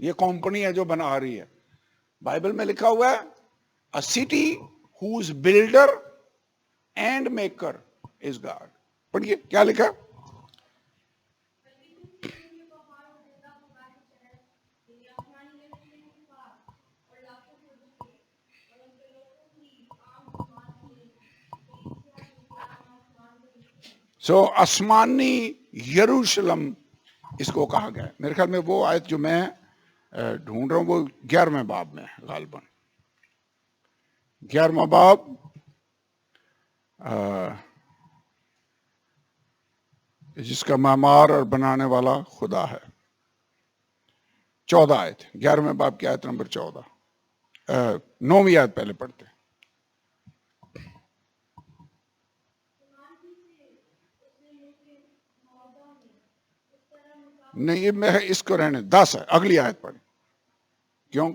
یہ کمپنی ہے جو بنا رہی ہے۔ بائبل میں لکھا ہوا ہے a city whose builder and maker is God۔ پڑھیے کیا لکھا ہے؟ سو آسمانی یروشلم اس کو کہا گیا ہے۔ میرے خیال میں وہ آیت جو میں ڈھونڈ رہا ہوں وہ 11ویں باب میں ہے غالباً۔ 11واں باب جس کا معمار اور بنانے والا خدا ہے۔ 14 آیت، 11ویں باب کی آیت نمبر 14، 9ویں آیت پہلے پڑھتے ہیں۔ نہیں میں اس کو رہنے 10 ہے، اگلی آیت پڑھیں۔ کیوں؟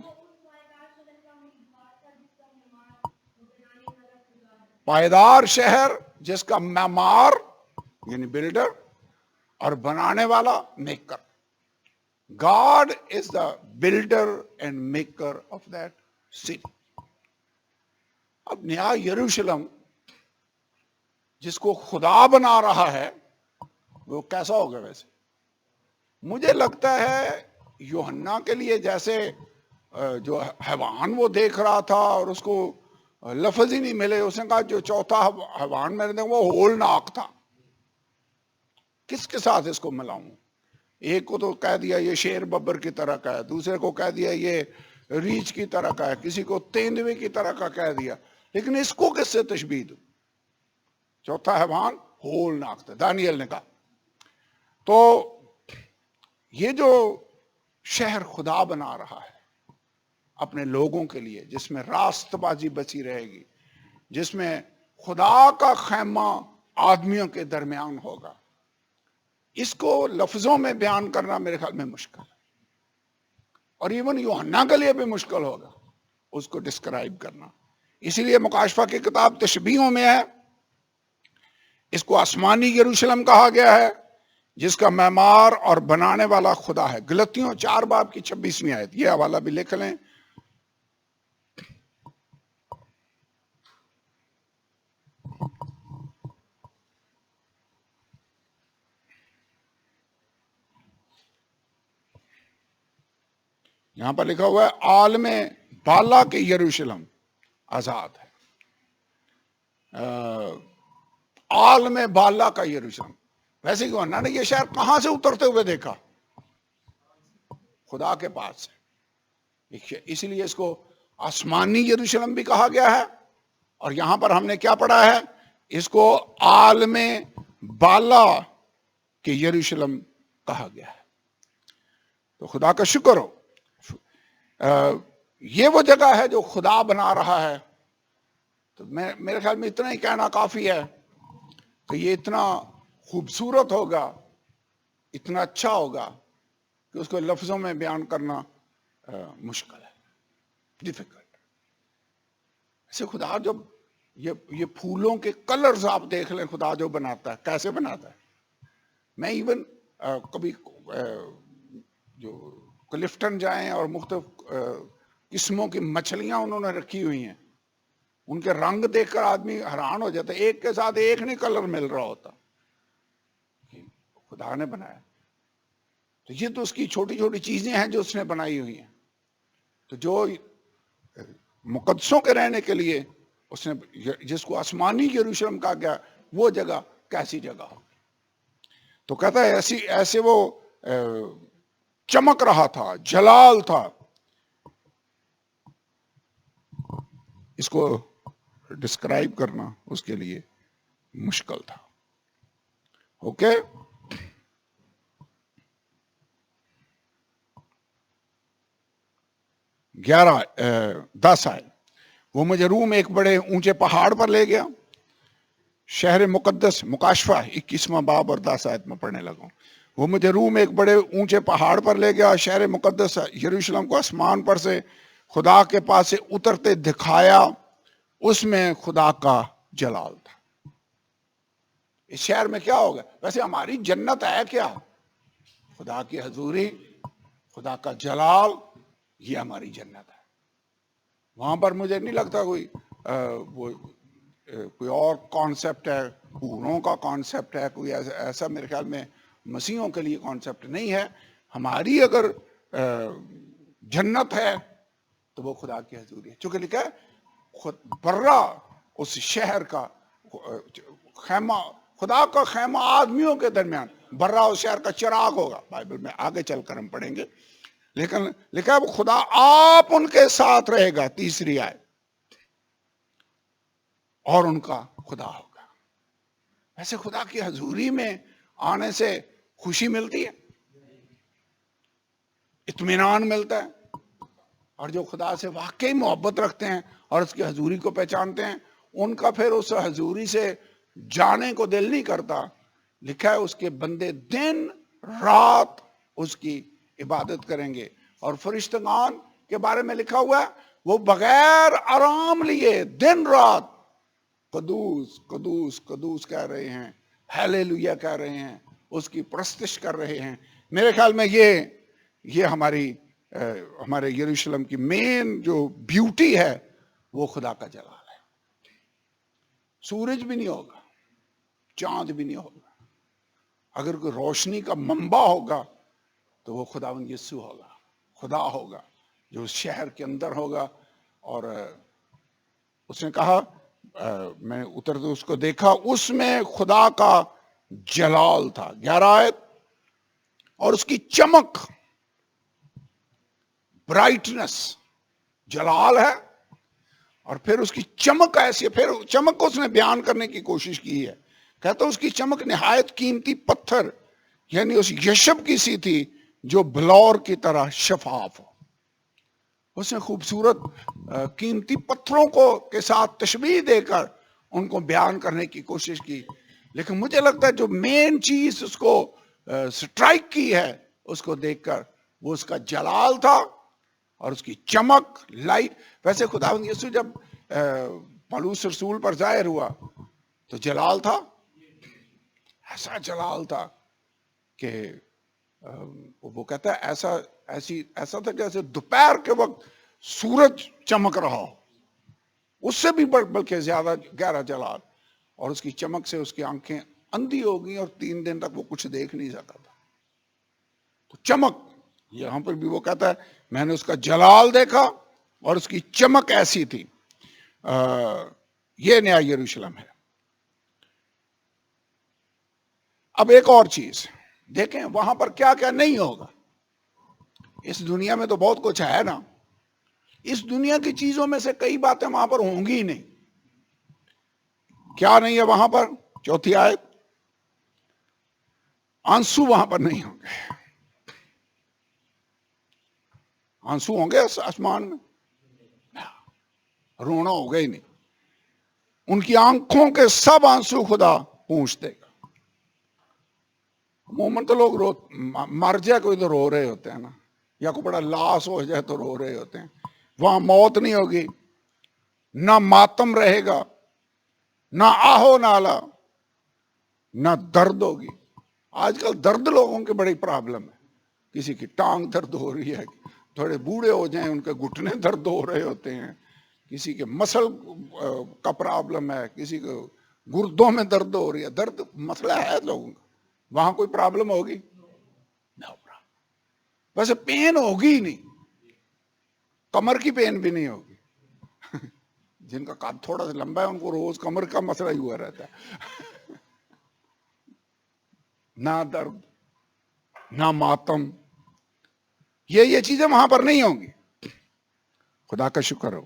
پائیدار شہر جس کا معمار یعنی بلڈر اور بنانے والا maker. God is the builder and maker of that city۔ اب نیا یروشلم جس کو خدا بنا رہا ہے وہ کیسا ہوگا؟ ویسے مجھے لگتا ہے یوحنا کے لیے جیسے جو حیوان وہ دیکھ رہا تھا اور اس کو لفظ ہی نہیں ملے، اس نے کہا جو چوتھا حیوان میں نے وہ ہولناک تھا، کس کے ساتھ اس کو ملاؤں؟ ایک کو تو کہہ دیا یہ شیر ببر کی طرح کا ہے، دوسرے کو کہہ دیا یہ ریچھ کی طرح کا ہے، کسی کو تیندوے کی طرح کا کہہ دیا، لیکن اس کو کس سے تشبیہ دوں؟ چوتھا حیوان ہولناک تھا، دانیل نے کہا۔ تو یہ جو شہر خدا بنا رہا ہے اپنے لوگوں کے لیے، جس میں راست بازی بچی رہے گی، جس میں خدا کا خیمہ آدمیوں کے درمیان ہوگا، اس کو لفظوں میں بیان کرنا میرے خیال میں مشکل ہے، اور ایون یوحنا کے لیے بھی مشکل ہوگا اس کو ڈسکرائب کرنا۔ اسی لیے مکاشفہ کی کتاب تشبیہوں میں ہے، اس کو آسمانی یروشلم کہا گیا ہے جس کا معمار اور بنانے والا خدا ہے۔ گلتیوں 4 باب کی 26ویں آیت، یہ حوالہ بھی لکھ لیں۔ یہاں پر لکھا ہوا ہے عالم بالا کے یروشلم آزاد ہے۔ عالم بالا کا یروشلم، ویسے یوحنا نے یہ شہر کہاں سے اترتے ہوئے دیکھا؟ خدا کے پاس سے، اس لیے اس کو آسمانی یروشلم بھی کہا گیا ہے، اور یہاں پر ہم نے کیا پڑھا ہے؟ اس کو عالم بالا کے یروشلم کہا گیا ہے۔ تو خدا کا شکر ہو، یہ وہ جگہ ہے جو خدا بنا رہا ہے۔ تو میرے خیال میں اتنا ہی کہنا کافی ہے کہ یہ اتنا خوبصورت ہوگا، اتنا اچھا ہوگا کہ اس کو لفظوں میں بیان کرنا مشکل ہے، ڈیفیکلٹ۔ ایسے خدا جب یہ پھولوں کے کلرز آپ دیکھ لیں، خدا جو بناتا ہے کیسے بناتا ہے۔ میں ایون کبھی جو کلفٹن جائیں اور مختلف قسموں کی مچھلیاں انہوں نے رکھی ہوئی ہیں، ان کے رنگ دیکھ کر آدمی حیران ہو جاتا ہے، ایک کے ساتھ ایک نہیں کلر مل رہا ہوتا، خدا نے بنایا۔ تو یہ تو اس کی چھوٹی چھوٹی چیزیں ہیں جو اس نے بنائی ہوئی ہیں۔ تو جو مقدسوں کے رہنے کے لیے اس نے، جس کو آسمانی یروشلم کہا گیا، وہ جگہ کیسی جگہ ہو؟ تو کہتا ہے ایسے وہ چمک رہا تھا، جلال تھا۔ اس کو ڈسکرائب کرنا اس کے لیے مشکل تھا۔ اوکے، گیارہ 10 آئے، وہ مجھے روم ایک بڑے اونچے پہاڑ پر لے گیا، شہر مقدس، مکاشفہ 21واں باب اور 10 آیت میں پڑھنے لگا۔ وہ مجھے روم ایک بڑے اونچے پہاڑ پر لے گیا، شہر مقدس یروشلم کو آسمان پر سے خدا کے پاس سے اترتے دکھایا، اس میں خدا کا جلال تھا۔ اس شہر میں کیا ہوگا؟ ویسے ہماری جنت ہے کیا؟ خدا کی حضوری، خدا کا جلال، یہ ہماری جنت ہے۔ وہاں پر مجھے نہیں لگتا کوئی اور کانسیپٹ ہے، حوروں کا کانسیپٹ ہے، کوئی ایسا میرے خیال میں مسیحوں کے لیے کانسیپٹ نہیں ہے۔ ہماری اگر جنت ہے تو وہ خدا کی حضوری ہے، چونکہ لکھا ہے برا اس شہر کا خیمہ، خدا کا خیمہ آدمیوں کے درمیان، برا اس شہر کا چراغ ہوگا۔ بائبل میں آگے چل کر ہم پڑھیں گے، لیکن لکھا ہے وہ خدا آپ ان کے ساتھ رہے گا، تیسری آئے، اور ان کا خدا ہوگا۔ ایسے خدا کی حضوری میں آنے سے خوشی ملتی ہے، اطمینان ملتا ہے، اور جو خدا سے واقعی محبت رکھتے ہیں اور اس کی حضوری کو پہچانتے ہیں، ان کا پھر اس حضوری سے جانے کو دل نہیں کرتا۔ لکھا ہے اس کے بندے دن رات اس کی عبادت کریں گے، اور فرشتگان کے بارے میں لکھا ہوا ہے وہ بغیر آرام لیے دن رات قدوس قدوس قدوس کہہ رہے ہیں، ہیلیلویا کہہ رہے ہیں، اس کی پرستش کر رہے ہیں۔ میرے خیال میں یہ ہمارے یروشلم کی مین جو بیوٹی ہے وہ خدا کا جلال ہے۔ سورج بھی نہیں ہوگا، چاند بھی نہیں ہوگا، اگر کوئی روشنی کا منبع ہوگا تو وہ خداوند یسوع ہوگا، خدا ہوگا جو اس شہر کے اندر ہوگا۔ اور اس نے کہا، میں اترتے اس کو دیکھا، اس میں خدا کا جلال تھا۔ 11 آیت، اور اس کی چمک، برائٹنس، جلال ہے، اور پھر اس کی چمک ایسی ہے، پھر چمک کو اس نے بیان کرنے کی کوشش کی ہے۔ کہتا اس کی چمک نہایت قیمتی پتھر، یعنی اس یشب کی سی تھی جو بلور کی طرح شفاف ہو۔ اس نے خوبصورت قیمتی پتھروں کو کے ساتھ تشبیہ دے کر ان کو بیان کرنے کی کوشش کی، لیکن مجھے لگتا ہے جو مین چیز اس کو سٹرائک کی ہے اس کو دیکھ کر، وہ اس کا جلال تھا اور اس کی چمک، لائٹ۔ ویسے خداوند یسوع جب پولس رسول پر ظاہر ہوا تو جلال تھا، ایسا جلال تھا کہ وہ کہتا ہے ایسا تھا کہ ایسے دوپہر کے وقت سورج چمک رہا ہو، اس سے بھی بلکہ زیادہ گہرا جلال، اور اس کی چمک سے اس کی آنکھیں اندھی ہو گئی اور 3 دن تک وہ کچھ دیکھ نہیں سکا تھا۔ تو چمک، یہاں پر بھی وہ کہتا ہے میں نے اس کا جلال دیکھا اور اس کی چمک ایسی تھی۔ یہ نیا یروشلم ہے۔ اب ایک اور چیز دیکھیں، وہاں پر کیا کیا نہیں ہوگا۔ اس دنیا میں تو بہت کچھ ہے نا، اس دنیا کی چیزوں میں سے کئی باتیں وہاں پر ہوں گی ہی نہیں. کیا نہیں ہے وہاں پر؟ چوتھی آیت، آنسو وہاں پر نہیں ہوں گے. آنسو ہوں گے آسمان میں؟ رونا ہوگا ہی نہیں. ان کی آنکھوں کے سب آنسو خدا پونچھ دے گا. عموماً تو لوگ مر جائے کوئی تو رو رہے ہوتے ہیں نا، یا کوئی بڑا لاس ہو جائے تو رو رہے ہوتے ہیں. وہاں موت نہیں ہوگی، نہ ماتم رہے گا، نہ آہو نالا، نہ درد ہوگی. آج کل درد لوگوں کی بڑی پرابلم ہے. کسی کی ٹانگ درد ہو رہی ہے، تھوڑے بوڑھے ہو جائیں ان کے گھٹنے درد ہو رہے ہوتے ہیں، کسی کے مسل کا پرابلم ہے، کسی کو گردوں میں درد ہو رہی ہے. درد مسئلہ ہے لوگوں کا. وہاں کوئی پرابلم ہوگی؟ ویسے پین ہوگی ہی نہیں. کمر کی پین بھی نہیں ہوگی. جن کا قد تھوڑا سا لمبا ہے ان کو روز کمر کا مسئلہ ہی ہوا رہتا ہے. نہ درد، نہ ماتم، یہ چیزیں وہاں پر نہیں ہوں گی. خدا کا شکر ہو.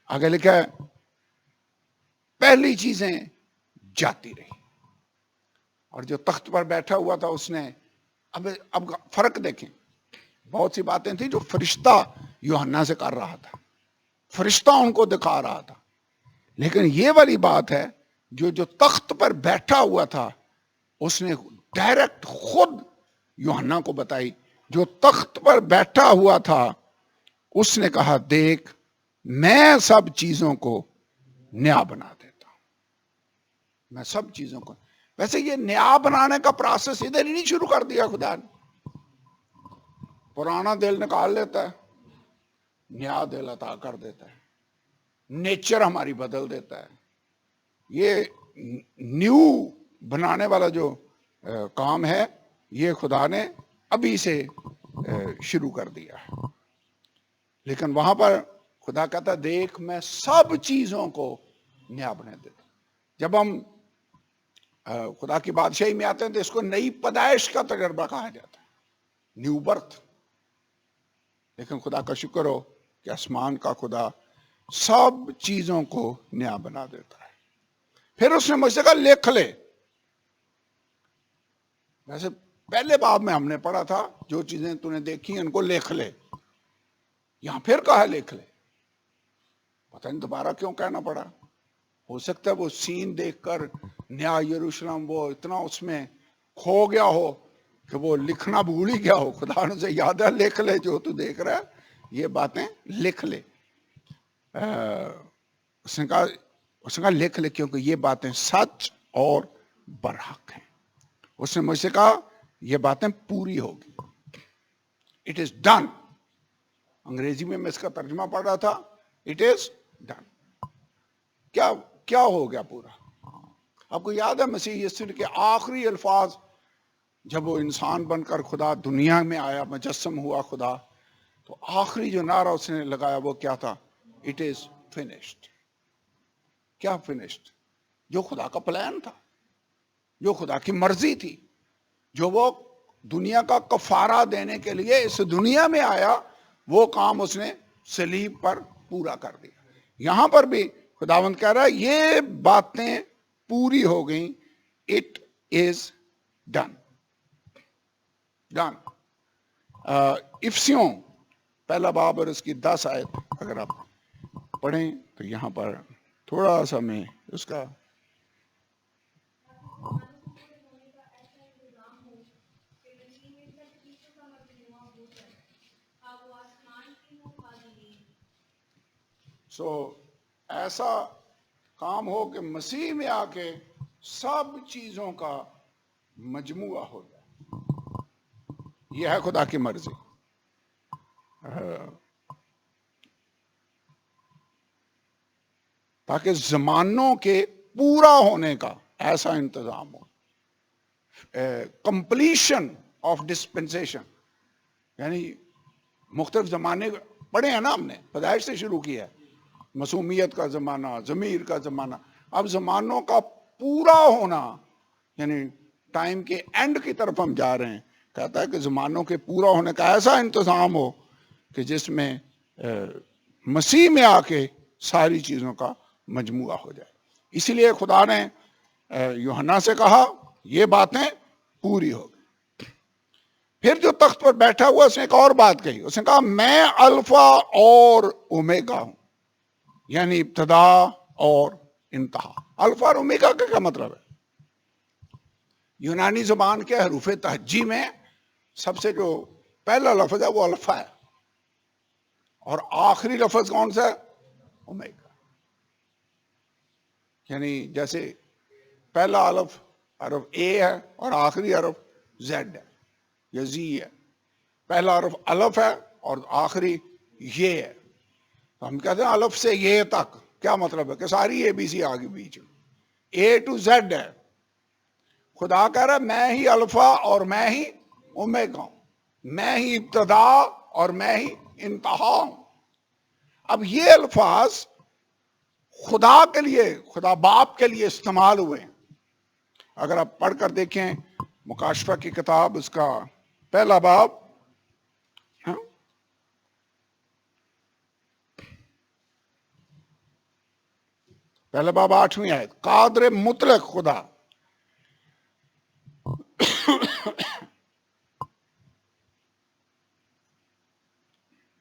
آگے لکھا ہے پہلی چیزیں جاتی رہی. اور جو تخت پر بیٹھا ہوا تھا اس نے اب فرق دیکھیں. بہت سی باتیں تھیں جو فرشتہ یوحنا سے کر رہا تھا، فرشتہ ان کو دکھا رہا تھا. لیکن یہ والی بات ہے جو تخت پر بیٹھا ہوا تھا اس نے ڈائریکٹ خود یوحنا کو بتائی. جو تخت پر بیٹھا ہوا تھا اس نے کہا دیکھ میں سب چیزوں کو نیا بنا دیتا ہوں. میں سب چیزوں کو. ویسے یہ نیا بنانے کا پروسیس ادھر ہی نہیں شروع کر دیا خدا نے. پرانا دل نکال لیتا ہے، نیا دل عطا کر دیتا ہے، نیچر ہماری بدل دیتا ہے. یہ نیو بنانے والا جو کام ہے یہ خدا نے ابھی سے شروع کر دیا ہے. لیکن وہاں پر خدا کہتا دیکھ میں سب چیزوں کو نیا بنا دیتا. جب ہم خدا کی بادشاہی میں آتے ہیں تو اس کو نئی پیدائش کا تجربہ کہا جاتا ہے، نیو برتھ. لیکن خدا کا شکر ہو کہ آسمان کا خدا سب چیزوں کو نیا بنا دیتا ہے. پھر اس نے مجھ سے کہا لکھ لے. ویسے پہلے باب میں ہم نے پڑھا تھا جو چیزیں تو نے دیکھی ان کو لکھ لے. یہاں پھر کہا لکھ لے. پتہ نہیں دوبارہ کیوں کہنا پڑا. ہو سکتا ہے وہ سین دیکھ کر نیا یروشلم وہ اتنا اس میں کھو گیا ہو کہ وہ لکھنا بھول ہی گیا ہو. خدا نے سے یاد ہے لکھ لے جو تو دیکھ رہا ہے یہ باتیں لکھ لے. اس نے کہا لکھ لے کیونکہ یہ باتیں سچ اور برحق ہیں. اس نے مجھ سے کہا یہ باتیں پوری ہوگی. It is done. انگریزی میں اس کا ترجمہ پڑھ رہا تھا اٹ از ڈن. کیا ہو گیا پورا؟ آپ کو یاد ہے مسیح یسوع کے آخری الفاظ جب وہ انسان بن کر خدا دنیا میں آیا، مجسم ہوا خدا، تو آخری جو نعرہ اس نے لگایا وہ کیا تھا؟ It is finished. کیا فنشڈ؟ جو خدا کا پلان تھا، جو خدا کی مرضی تھی، جو وہ دنیا کا کفارہ دینے کے لیے اس دنیا میں آیا، وہ کام اس نے صلیب پر پورا کر دیا. یہاں پر بھی خداوند کہہ رہا ہے یہ باتیں پوری ہو گئیں. It is done. ڈن. افسیوں پہلا باب اور اس کی 10 آیت اگر آپ پڑھیں تو یہاں پر تھوڑا سا میں اس کا ایسا کام ہو کہ مسیح میں آ کے سب چیزوں کا مجموعہ ہو جائے. یہ ہے خدا کی مرضی. تاکہ زمانوں کے پورا ہونے کا ایسا انتظام ہو. کمپلیشن آف ڈسپنسیشن، یعنی مختلف زمانے پڑھے ہیں نا ہم نے، پیدائش سے شروع کیا ہے. معصومیت کا زمانہ، ضمیر کا زمانہ، اب زمانوں کا پورا ہونا، یعنی ٹائم کے اینڈ کی طرف ہم جا رہے ہیں. کہتا ہے کہ زمانوں کے پورا ہونے کا ایسا انتظام ہو کہ جس میں مسیح میں آ کے ساری چیزوں کا مجموعہ ہو جائے. اسی لیے خدا نے یوحنا سے کہا یہ باتیں پوری ہو گئی. پھر جو تخت پر بیٹھا ہوا اس نے ایک اور بات کہی. اس نے کہا میں الفا اور اومیگا ہوں، یعنی ابتدا اور انتہا. الفا اور اومیگا کا کیا مطلب ہے؟ یونانی زبان کے حروف تہجی میں سب سے جو پہلا لفظ ہے وہ الفا ہے، اور آخری لفظ کون سا ہے؟ اومیگا. یعنی جیسے پہلا حرف اے ہے اور آخری حرف زیڈ ہے یا زی ہے. پہلا حرف الف ہے اور آخری یہ ہے. تو ہم کہتے ہیں الف سے یہ تک. کیا مطلب ہے؟ کہ ساری اے بی سی آگے بیچ میں اے ٹو زیڈ ہے. خدا کہہ رہا ہے میں ہی الفا اور میں ہی اومیگا ہوں، میں ہی ابتدا اور میں ہی انتہا ہوں. اب یہ الفاظ خدا کے لیے، خدا باپ کے لیے استعمال ہوئے ہیں. اگر آپ پڑھ کر دیکھیں مکاشفہ کی کتاب، اس کا پہلا باب، پہلا باب 8ویں آیت، قادر مطلق خدا.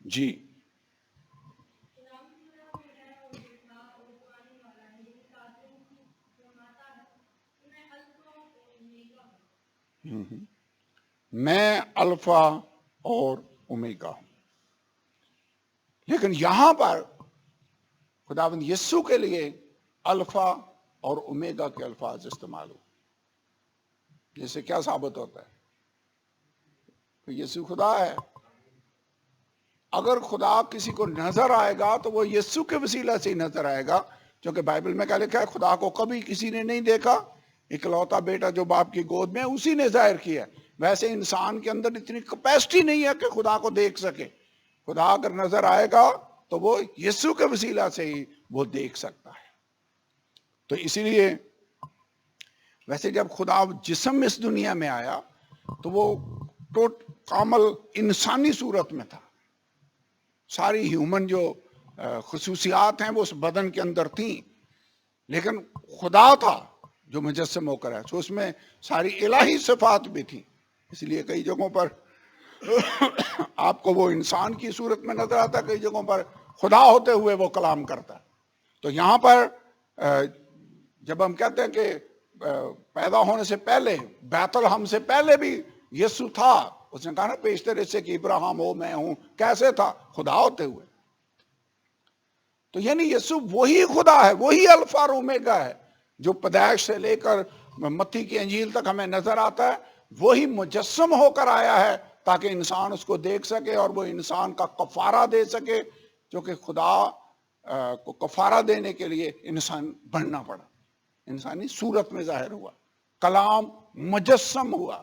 جی میں الفا اور اومیگا ہوں. لیکن یہاں پر خداوند یسوع کے لیے الفا اور اومیگا کے الفاظ استعمال ہو. جس سے کیا ثابت ہوتا ہے کہ یسوع خدا ہے. اگر خدا کسی کو نظر آئے گا تو وہ یسوع کے وسیلہ سے ہی نظر آئے گا، کیونکہ بائبل میں کیا لکھا ہے؟ خدا کو کبھی کسی نے نہیں دیکھا، اکلوتا بیٹا جو باپ کی گود میں اسی نے ظاہر کیا. ویسے انسان کے اندر اتنی کیپیسٹی نہیں ہے کہ خدا کو دیکھ سکے. خدا اگر نظر آئے گا تو وہ یسوع کے وسیلہ سے ہی وہ دیکھ سکتا ہے. تو اسی لیے ویسے جب خدا جسم اس دنیا میں آیا تو وہ کامل انسانی صورت میں تھا. ساری ہیومن جو خصوصیات ہیں وہ اس بدن کے اندر تھیں، لیکن خدا تھا جو مجسم ہو کر ہے، تو اس میں ساری الہی صفات بھی تھیں. اس لیے کئی جگہوں پر آپ کو وہ انسان کی صورت میں نظر آتا ہے، کئی جگہوں پر خدا ہوتے ہوئے وہ کلام کرتا ہے. تو یہاں پر جب ہم کہتے ہیں کہ پیدا ہونے سے پہلے، بیت الحم سے پہلے بھی یسوع تھا، اس نے کہا نا پیشتر اس سے کہ ابراہیم ہو میں ہوں. کیسے تھا؟ خدا ہوتے ہوئے. تو یعنی یسوع وہی خدا ہے، وہی الفا اور اومیگا ہے جو پیدائش سے لے کر متی کی انجیل تک ہمیں نظر آتا ہے. وہی مجسم ہو کر آیا ہے تاکہ انسان اس کو دیکھ سکے اور وہ انسان کا کفارہ دے سکے، کیونکہ خدا کو کفارہ دینے کے لیے انسان بننا پڑا. انسانی صورت میں ظاہر ہوا، کلام مجسم ہوا.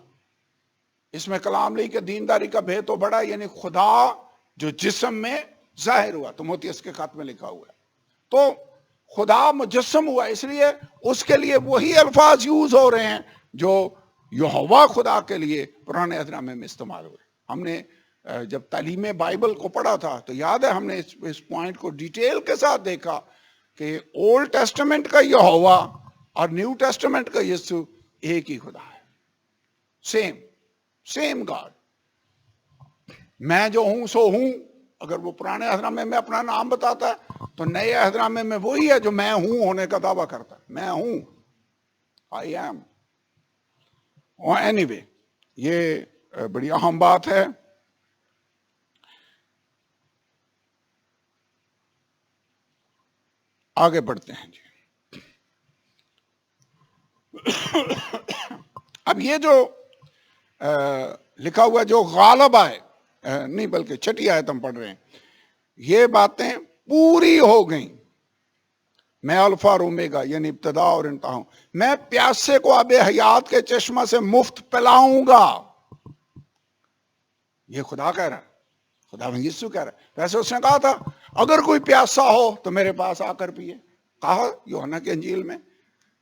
اس میں کلام لئی کہ دینداری کا بھید تو بڑا، یعنی خدا جو جسم میں ظاہر ہوا. تimotheus کے خط میں لکھا ہوا ہے. تو خدا مجسم ہوا، اس لیے اس کے لیے وہی الفاظ یوز ہو رہے ہیں جو یہوہ خدا کے لیے پرانے عہد نامے میں استعمال ہوئے. ہم نے جب تعلیم بائبل کو پڑھا تھا تو یاد ہے ہم نے اس پوائنٹ کو ڈیٹیل کے ساتھ دیکھا کہ اولڈ ٹیسٹمنٹ کا یہوہ اور نیو ٹیسٹمنٹ کا یسوع ایک ہی خدا ہے. Same God. میں جو ہوں سو ہوں. اگر وہ پرانے عہد نامے میں اپنا نام بتاتا ہے تو نئے عہد نامے میں وہی ہے جو میں ہوں ہونے کا دعویٰ کرتا ہے. میں ہوں، آئی ایم. اینی وے یہ بڑی اہم بات ہے. آگے بڑھتے ہیں جی. اب یہ جو لکھا ہوا جو غالب آئے، نہیں بلکہ چھٹی آیت ہم پڑھ رہے ہیں، یہ باتیں پوری ہو گئیں. میں الفا اور اومیگا یعنی ابتدا اور انتہا ہوں. میں پیاسے کو آب حیات کے چشمہ سے مفت پلاؤں گا. یہ خدا کہہ رہا ہے، خدا یسوع کہہ رہا ہے. ویسے اس نے کہا تھا اگر کوئی پیاسا ہو تو میرے پاس آ کر پیے، کہا یوحنا کی انجیل میں.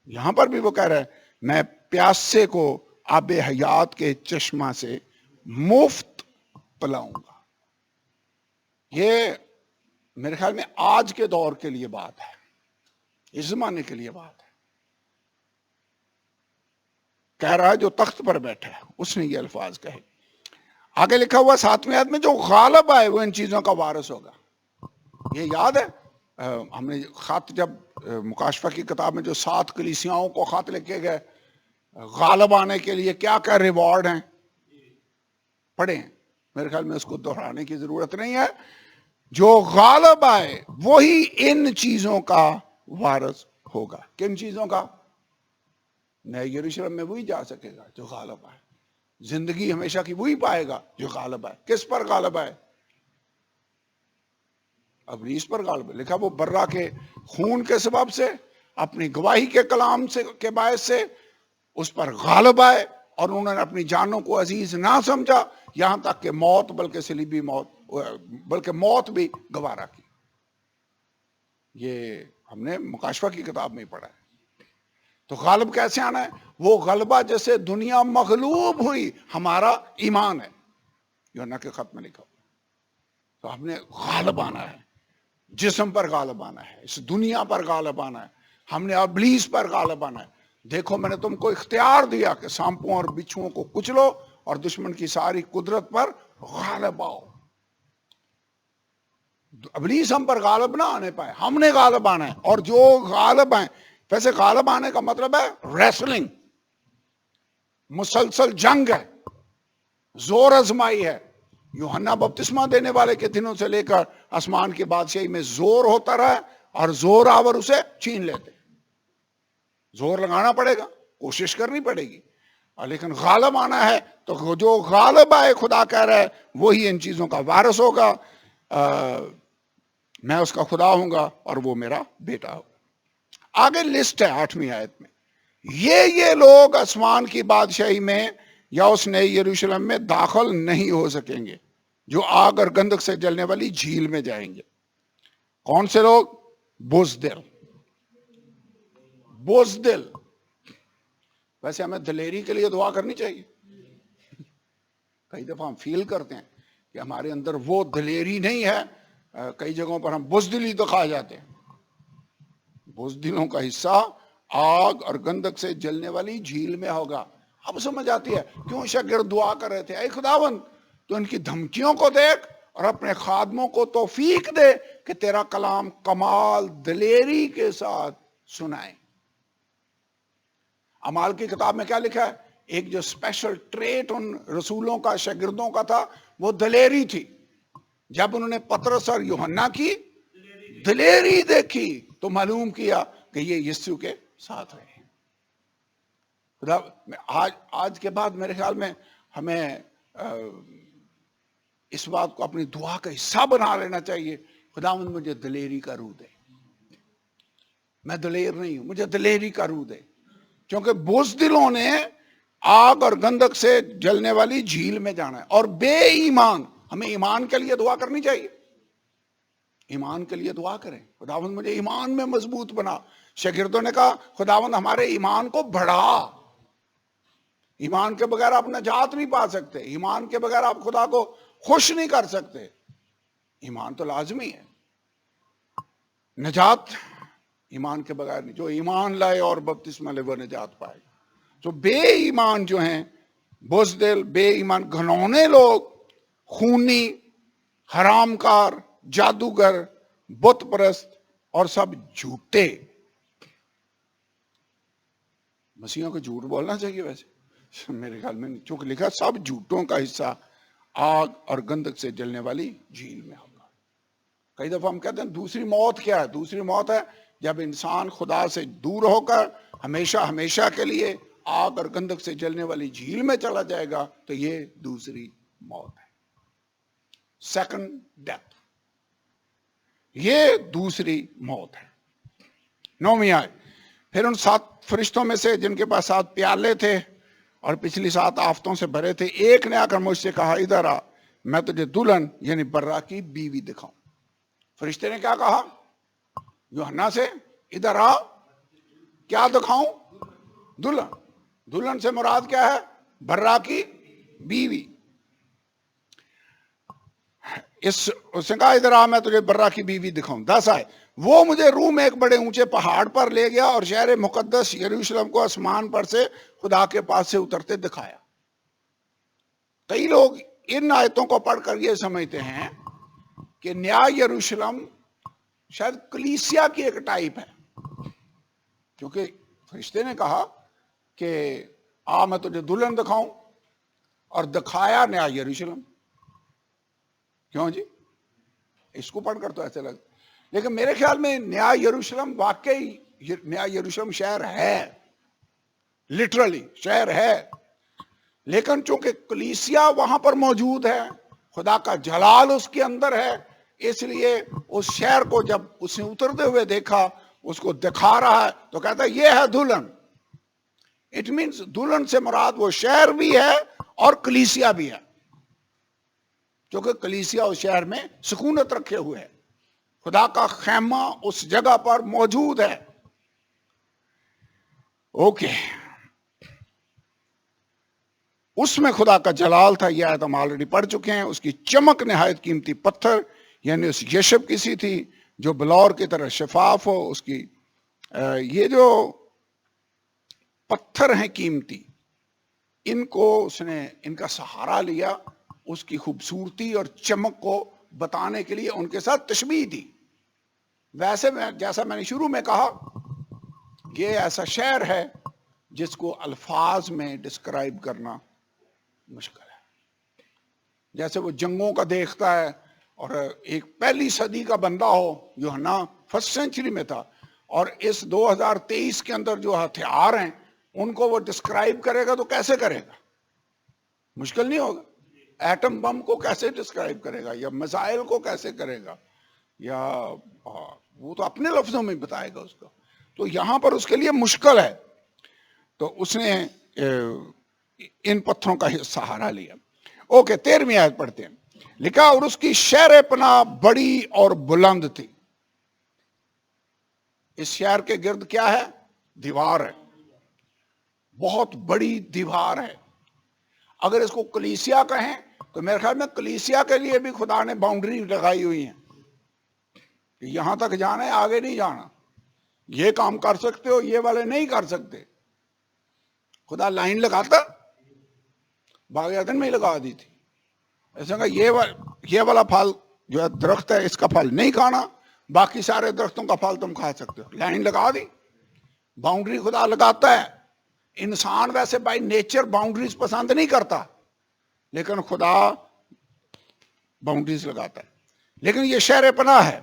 یہاں پر بھی وہ کہہ رہا ہے میں پیاسے کو آب حیات کے چشمہ سے مفت پلاؤں گا. یہ میرے خیال میں آج کے دور کے لیے بات ہے، اس زمانے کے لیے بات ہے. کہہ رہا ہے جو تخت پر بیٹھا ہے اس نے یہ الفاظ کہے. آگے لکھا ہوا 7ویں آیت میں جو غالب آئے وہ ان چیزوں کا وارث ہوگا. یہ یاد ہے ہم نے خط جب مکاشفہ کی کتاب میں جو 7 کلیسیاؤں کو خط لکھے گئے غالب آنے کے لیے کیا کیا ریوارڈ ہیں پڑھے ہیں. میرے خیال میں اس کو دہرانے کی ضرورت نہیں ہے. جو غالب آئے وہی ان چیزوں کا وارث ہوگا. کن چیزوں کا؟ نئے یروشلم میں وہی جا سکے گا جو غالب آئے. زندگی ہمیشہ کی وہی پائے گا جو غالب آئے. کس پر غالب آئے؟ ابلیس پر غالب ہے. لکھا وہ برا کے خون کے سبب سے اپنی گواہی کے کلام سے کے باعث سے اس پر غالب آئے اور انہوں نے اپنی جانوں کو عزیز نہ سمجھا یہاں تک کہ موت بلکہ صلیبی موت بلکہ موت بھی گوارا کی. یہ ہم نے مکاشفہ کی کتاب میں پڑھا ہے. تو غالب کیسے آنا ہے؟ وہ غلبہ جیسے دنیا مغلوب ہوئی ہمارا ایمان ہے. یوحنا کے خط میں لکھا. تو ہم نے غالب آنا ہے. جسم پر غالب آنا ہے, اس دنیا پر غالب آنا ہے, ہم نے ابلیس پر غالب آنا ہے. دیکھو میں نے تم کو اختیار دیا کہ سانپوں اور بچھوؤں کو کچلو اور دشمن کی ساری قدرت پر غالب آؤ. ابلیس ہم پر غالب نہ آنے پائے, ہم نے غالب آنا ہے. اور جو غالب آئیں, ویسے غالب آنے کا مطلب ہے ریسلنگ, مسلسل جنگ ہے, زور آزمائی ہے. یوحنا بپتسمہ دینے والے کے دنوں سے لے کر آسمان کی بادشاہی میں زور ہوتا رہا اور زور آور اسے چھین لیتے. زور لگانا پڑے گا, کوشش کرنی پڑے گی, لیکن غالب آنا ہے. تو جو غالب آئے خدا کہہ رہا ہے وہی ان چیزوں کا وارث ہوگا. میں اس کا خدا ہوں گا اور وہ میرا بیٹا ہوگا. آگے لسٹ ہے 8ویں آیت میں. یہ لوگ آسمان کی بادشاہی میں یا اس نئے یروشلم میں داخل نہیں ہو سکیں گے جو آگ اور گندک سے جلنے والی جھیل میں جائیں گے. کون سے لوگ؟ بزدل. بزدل. ویسے ہمیں دلیری کے لیے دعا کرنی چاہیے. کئی دفعہ ہم فیل کرتے ہیں کہ ہمارے اندر وہ دلیری نہیں ہے. کئی جگہوں پر ہم بزدلی دکھا جاتے ہیں. بزدلوں کا حصہ آگ اور گندک سے جلنے والی جھیل میں ہوگا. اب سمجھ آتی ہے کیوں شاگرد دعا کر رہے تھے, اے خداوند تو ان کی دھمکیوں کو دیکھ اور اپنے خادموں کو توفیق دے کہ تیرا کلام کمال دلیری کے ساتھ سنائیں. اعمال کی کتاب میں کیا لکھا ہے؟ ایک جو اسپیشل ٹریٹ ان رسولوں کا شاگردوں کا تھا وہ دلیری تھی. جب انہوں نے پطرس اور یوحنا کی دلیری دیکھی تو معلوم کیا کہ یہ یسوع کے ساتھ رہے. خدا آج کے بعد میرے خیال میں ہمیں اس بات کو اپنی دعا کا حصہ بنا لینا چاہیے. خداوند مجھے دلیری کا روح دے. میں دلیر نہیں ہوں, مجھے دلیری کا روح دے. کیونکہ بزدلوں نے آگ اور گندک سے جلنے والی جھیل میں جانا ہے. اور بے ایمان, ہمیں ایمان کے لیے دعا کرنی چاہیے. ایمان کے لیے دعا کریں, خداوند مجھے ایمان میں مضبوط بنا. شاگردوں نے کہا خداوند ہمارے ایمان کو بڑھا. ایمان کے بغیر آپ نجات نہیں پا سکتے. ایمان کے بغیر آپ خدا کو خوش نہیں کر سکتے. ایمان تو لازمی ہے. نجات ایمان کے بغیر نہیں. جو ایمان لائے اور بپتسمہ لے وہ نجات پائے گا. تو بے ایمان جو ہیں, بزدل, بے ایمان, گھنونے لوگ, خونی, حرام کار, جادوگر, بت پرست اور سب جھوٹے. مسیحوں کو جھوٹ بولنا چاہیے ویسے میرے خیال میں, چونکہ لکھا سب جھوٹوں کا حصہ آگ اور گندک سے جلنے والی جھیل میں ہوگا. کئی دفعہ ہم کہتے ہیں دوسری موت کیا ہے؟ دوسری موت ہے جب انسان خدا سے دور ہو کر ہمیشہ ہمیشہ کے لیے آگ اور گندک سے جلنے والی جھیل میں چلا جائے گا. تو یہ دوسری موت ہے, سیکنڈ ڈیتھ. یہ دوسری موت ہے. 9ویں آیت. پھر ان 7 فرشتوں میں سے جن کے پاس 7 پیالے تھے اور پچھلی 7 آفتوں سے بھرے تھے, ایک نے آ کر مجھ سے کہا ادھر آ, میں تجھے دلہن یعنی برا کی بیوی دکھاؤں. فرشتے نے کیا کہا یوحنا سے؟ ادھر آ, کیا دکھاؤں؟ دلہن. دلہن سے مراد کیا ہے؟ برا کی بیوی. اس نے کہا ادھر آ میں تجھے برا کی بیوی دکھاؤں. 10 آئے. وہ مجھے روم ایک بڑے اونچے پہاڑ پر لے گیا اور شہر مقدس یروشلم کو آسمان پر سے خدا کے پاس سے اترتے دکھایا. کئی لوگ ان آیتوں کو پڑھ کر یہ سمجھتے ہیں کہ نیا یروشلم شاید کلیسیا کی ایک ٹائپ ہے، کیونکہ فرشتے نے کہا کہ آ میں تجھے دلہن دکھاؤں، اور دکھایا نیا یروشلم. کیوں جی؟ اس کو پڑھ کر تو ایسے لگتا، لیکن میرے خیال میں نیا یروشلم واقعی نیا یروشلم شہر ہے، لٹرلی شہر ہے، لیکن چونکہ کلیسیا وہاں پر موجود ہے، خدا کا جلال اس کے اندر ہے، اس لیے اس شہر کو جب اس نے اترتے ہوئے دیکھا، اس کو دکھا رہا ہے تو کہتا ہے یہ ہے دلہن. اٹ مینس دلہن سے مراد وہ شہر بھی ہے اور کلیسیا بھی ہے، کیونکہ کلیسیا اس شہر میں سکونت رکھے ہوئے ہے، خدا کا خیمہ اس جگہ پر موجود ہے. اوکے، اس میں خدا کا جلال تھا، یہ آیت ہم آلریڈی پڑھ چکے ہیں. اس کی چمک نہایت قیمتی پتھر، یعنی اس یشب کی سی تھی جو بلور کی طرح شفاف ہو. اس کی یہ جو پتھر ہیں قیمتی، ان کو اس نے ان کا سہارا لیا، اس کی خوبصورتی اور چمک کو بتانے کے لیے ان کے ساتھ تشبیہ دی. ویسے جیسا میں نے شروع میں کہا، یہ ایسا شہر ہے جس کو الفاظ میں ڈسکرائب کرنا مشکل ہے. جیسے وہ جنگوں کا دیکھتا ہے، اور ایک پہلی صدی کا بندہ ہو، یوحنا فرسٹ سینچری میں تھا، اور اس 2023 کے اندر جو ہتھیار ہیں ان کو وہ ڈسکرائب کرے گا تو کیسے کرے گا؟ مشکل نہیں ہوگا. ایٹم بم کو کیسے ڈسکرائب کرے گا، یا میزائل کو کیسے کرے گا، یا وہ تو اپنے لفظوں میں بتائے گا اس کو. تو یہاں پر اس کے لیے مشکل ہے، تو اس نے ان پتھروں کا سہارا لیا. اوکے، 13ویں آیت پڑھتے ہیں. لکھا اور اس کی شہر پناہ بڑی اور بلند تھی. اس شہر کے گرد کیا ہے؟ دیوار ہے، بہت بڑی دیوار ہے. اگر اس کو کلیسیا کہیں تو میرے خیال میں کلیسیا کے لیے بھی خدا نے باؤنڈری لگائی ہوئی ہیں کہ یہاں تک جانا ہے، آگے نہیں جانا، یہ کام کر سکتے ہو، یہ والے نہیں کر سکتے. خدا لائن لگاتا، باغ عدن میں ہی لگا دی تھی. ایسا کہ یہ والا پھل جو ہے درخت ہے، اس کا پھل نہیں کھانا، باقی سارے درختوں کا پھل تم کھا سکتے ہو. لائن لگا دی. باؤنڈری خدا لگاتا ہے. انسان ویسے بائی نیچر باؤنڈریز پسند نہیں کرتا، لیکن خدا باؤنڈریز لگاتا ہے. لیکن یہ شہر پناہ ہے،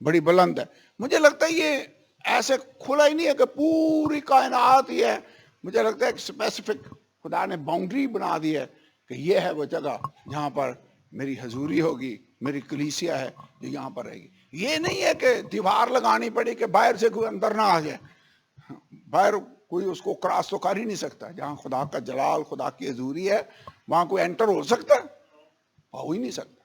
بڑی بلند ہے. مجھے لگتا ہے یہ ایسے کھلا ہی نہیں ہے کہ پوری کائنات ہی ہے. مجھے لگتا ہے کہ اسپیسیفک خدا نے باؤنڈری بنا دی ہے کہ یہ ہے وہ جگہ جہاں پر میری حضوری ہوگی، میری کلیسیا ہے جو یہاں پر رہے گی. یہ نہیں ہے کہ دیوار لگانی پڑی کہ باہر سے کوئی اندر نہ آ جائے. باہر کوئی اس کو کراس تو کر ہی نہیں سکتا. جہاں خدا کا جلال، خدا کی حضوری ہے، وہاں کوئی انٹر ہو سکتا ہے؟ ہو ہی نہیں سکتا.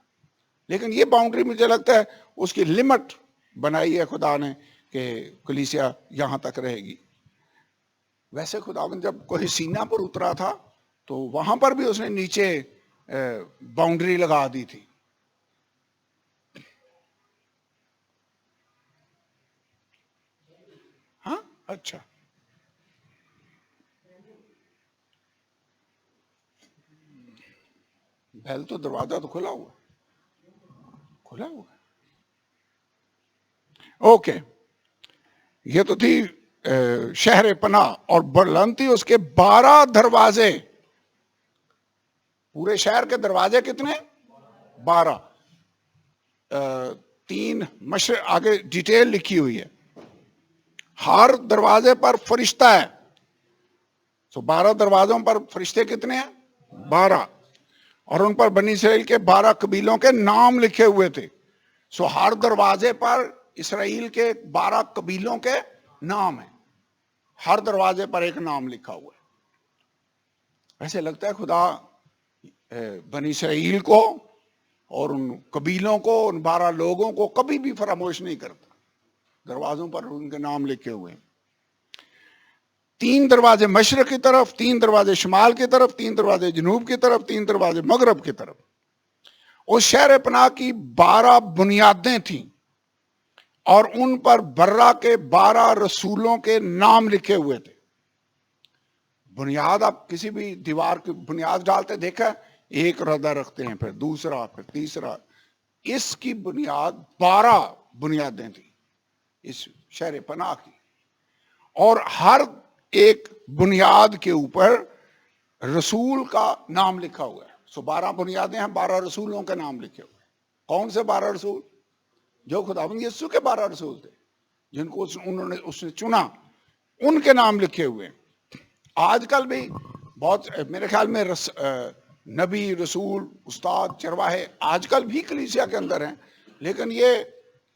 لیکن یہ باؤنڈری مجھے لگتا ہے اس کی لمٹ بنائی ہے خدا نے کہ کلیسیا یہاں تک رہے گی. ویسے خدا جب کوئی سینا پر اترا تھا تو وہاں پر بھی اس نے نیچے باؤنڈری لگا دی تھی. ہاں اچھا، بیل تو دروازہ تو کھلا ہوا ہے. اوکے، یہ تو تھی شہر پناہ اور بلند تھی. اس کے 12 دروازے. پورے شہر کے دروازے کتنے؟ 12. 3 مشرق، آگے ڈیٹیل لکھی ہوئی ہے. ہر دروازے پر فرشتہ ہے. 12 دروازوں پر فرشتے کتنے ہیں؟ 12. اور ان پر بنی اسرائیل کے 12 قبیلوں کے نام لکھے ہوئے تھے. ہر دروازے پر اسرائیل کے 12 قبیلوں کے نام ہیں. ہر دروازے پر ایک نام لکھا ہوا ہے. ایسے لگتا ہے خدا بنی اسرائیل کو اور ان قبیلوں کو، ان 12 لوگوں کو کبھی بھی فراموش نہیں کرتا. دروازوں پر ان کے نام لکھے ہوئے ہیں. 3 دروازے مشرق کی طرف، 3 دروازے شمال کی طرف، 3 دروازے جنوب کی طرف، 3 دروازے مغرب کی طرف. اس شہر پناہ کی 12 بنیادیں تھیں اور ان پر برہ کے 12 رسولوں کے نام لکھے ہوئے تھے. بنیاد آپ کسی بھی دیوار کی بنیاد ڈالتے دیکھا، ایک ردہ رکھتے ہیں، پھر دوسرا، پھر تیسرا. اس کی بنیاد 12 بنیادیں تھیں اس شہر پناہ کی، اور ہر ایک بنیاد کے اوپر رسول کا نام لکھا ہوا ہے. 12 بنیادیں ہیں، 12 رسولوں کے نام لکھے ہوئے ہیں. کون سے 12 رسول؟ جو خداوند یسوع کے 12 رسول تھے، جن کو اس نے چنا، ان کے نام لکھے ہوئے ہیں. آج کل بھی بہت، میرے خیال میں نبی، رسول، استاد، چرواہے آج کل بھی کلیسیا کے اندر ہیں، لیکن یہ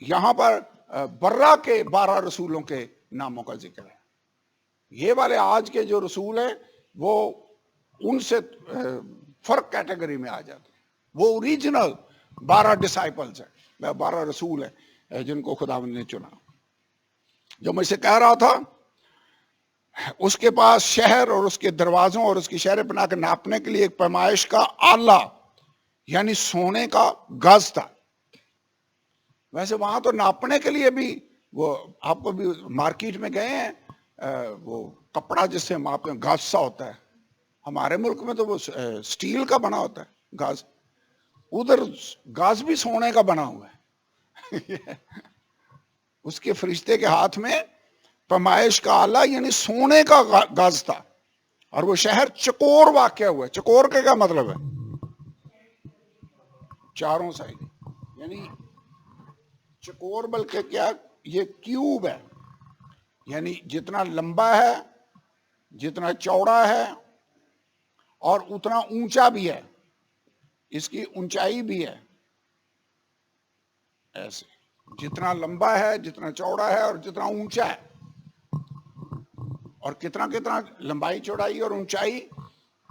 یہاں پر برہ کے 12 رسولوں کے ناموں کا ذکر ہے. یہ والے آج کے جو رسول ہیں وہ ان سے فرق کیٹیگری میں آ جاتے ہیں. وہ اوریجنل 12 ڈسائپلز ہیں، 12 رسول ہیں جن کو خداوند نے چنا. جو میں سے کہہ رہا تھا، اس کے پاس شہر اور اس کے دروازوں اور اس کی شہر پناہ کے ناپنے کے لیے ایک پیمائش کا آلہ یعنی سونے کا گز تھا. ویسے وہاں تو ناپنے کے لیے بھی، وہ آپ کو بھی مارکیٹ میں گئے ہیں، وہ کپڑا جس سے ماپتے ہیں گز سا ہوتا ہے. ہمارے ملک میں تو وہ سٹیل کا بنا ہوتا ہے گز، ادھر گز بھی سونے کا بنا ہوا ہے. اس کے فرشتے کے ہاتھ میں پیمائش کا آلہ یعنی سونے کا گز تھا، اور وہ شہر چکور واقع ہوا ہے. چکور کا کیا مطلب ہے؟ چاروں سائڈ، یعنی چکور، بلکہ کیا، یہ کیوب ہے، یعنی جتنا لمبا ہے، جتنا چوڑا ہے، اور اتنا اونچا بھی ہے. اس کی اونچائی بھی ہے ایسے، جتنا لمبا ہے، جتنا چوڑا ہے، اور جتنا اونچا ہے. اور کتنا لمبائی، چوڑائی اور اونچائی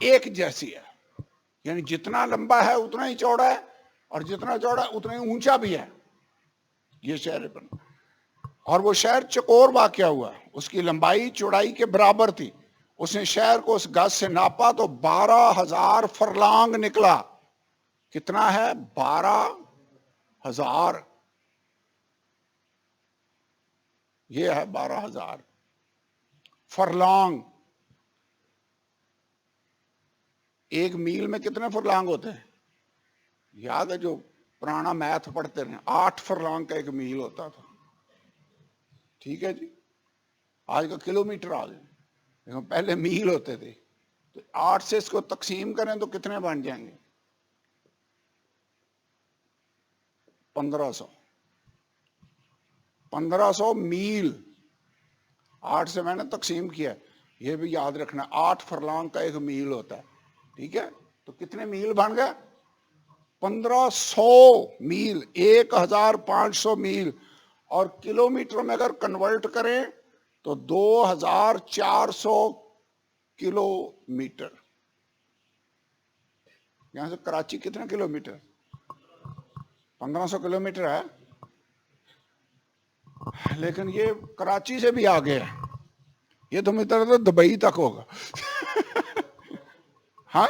ایک جیسی ہے. یعنی جتنا لمبا ہے اتنا ہی چوڑا ہے، اور جتنا چوڑا ہے اتنا ہی اونچا بھی ہے یہ شہر پر. اور وہ شہر چکور واقع ہوا، اس کی لمبائی چوڑائی کے برابر تھی. اس نے شہر کو اس گز سے ناپا تو 12,000 فرلانگ نکلا. کتنا ہے؟ 12,000. یہ ہے 12,000 فرلانگ. ایک میل میں کتنے فرلانگ ہوتے ہیں؟ یاد ہے جو پرانا میتھ پڑھتے رہے، 8 فرلانگ کا ایک میل ہوتا تھا. ٹھیک ہے جی، آج کا کلومیٹر آ گئے، لیکن پہلے میل ہوتے تھے. تو 8 سے اس کو تقسیم کریں تو کتنے بن جائیں گے؟ 1500. 1500 میل. 8 سے میں نے تقسیم کیا. یہ بھی یاد رکھنا، 8 فرلانگ کا ایک میل ہوتا ہے. ٹھیک ہے، تو کتنے میل بن گئے؟ 1500 میل، 1500 میل. اور کلومیٹر میں اگر کنورٹ کریں تو 2400 کلو میٹر. یہاں سے کراچی کتنا کلومیٹر؟ 1500 کلومیٹر ہے، لیکن یہ کراچی سے بھی آگے ہے. یہ تو میرے طرح دبئی تک ہوگا. ہاں،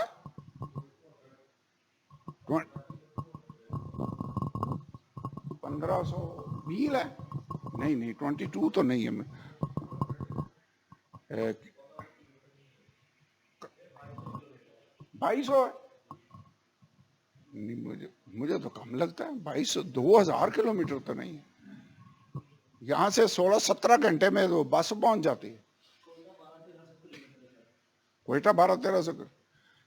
1500 میل ہے. نہیں 22 تو نہیں ہے. 2200 ہے. نہیں، مجھے تو کم لگتا ہے. 2200، 2000 کلومیٹر تو نہیں ہے. یہاں سے 16-17 گھنٹے میں تو بس پہنچ جاتی ہے. کوئٹہ 12-1300.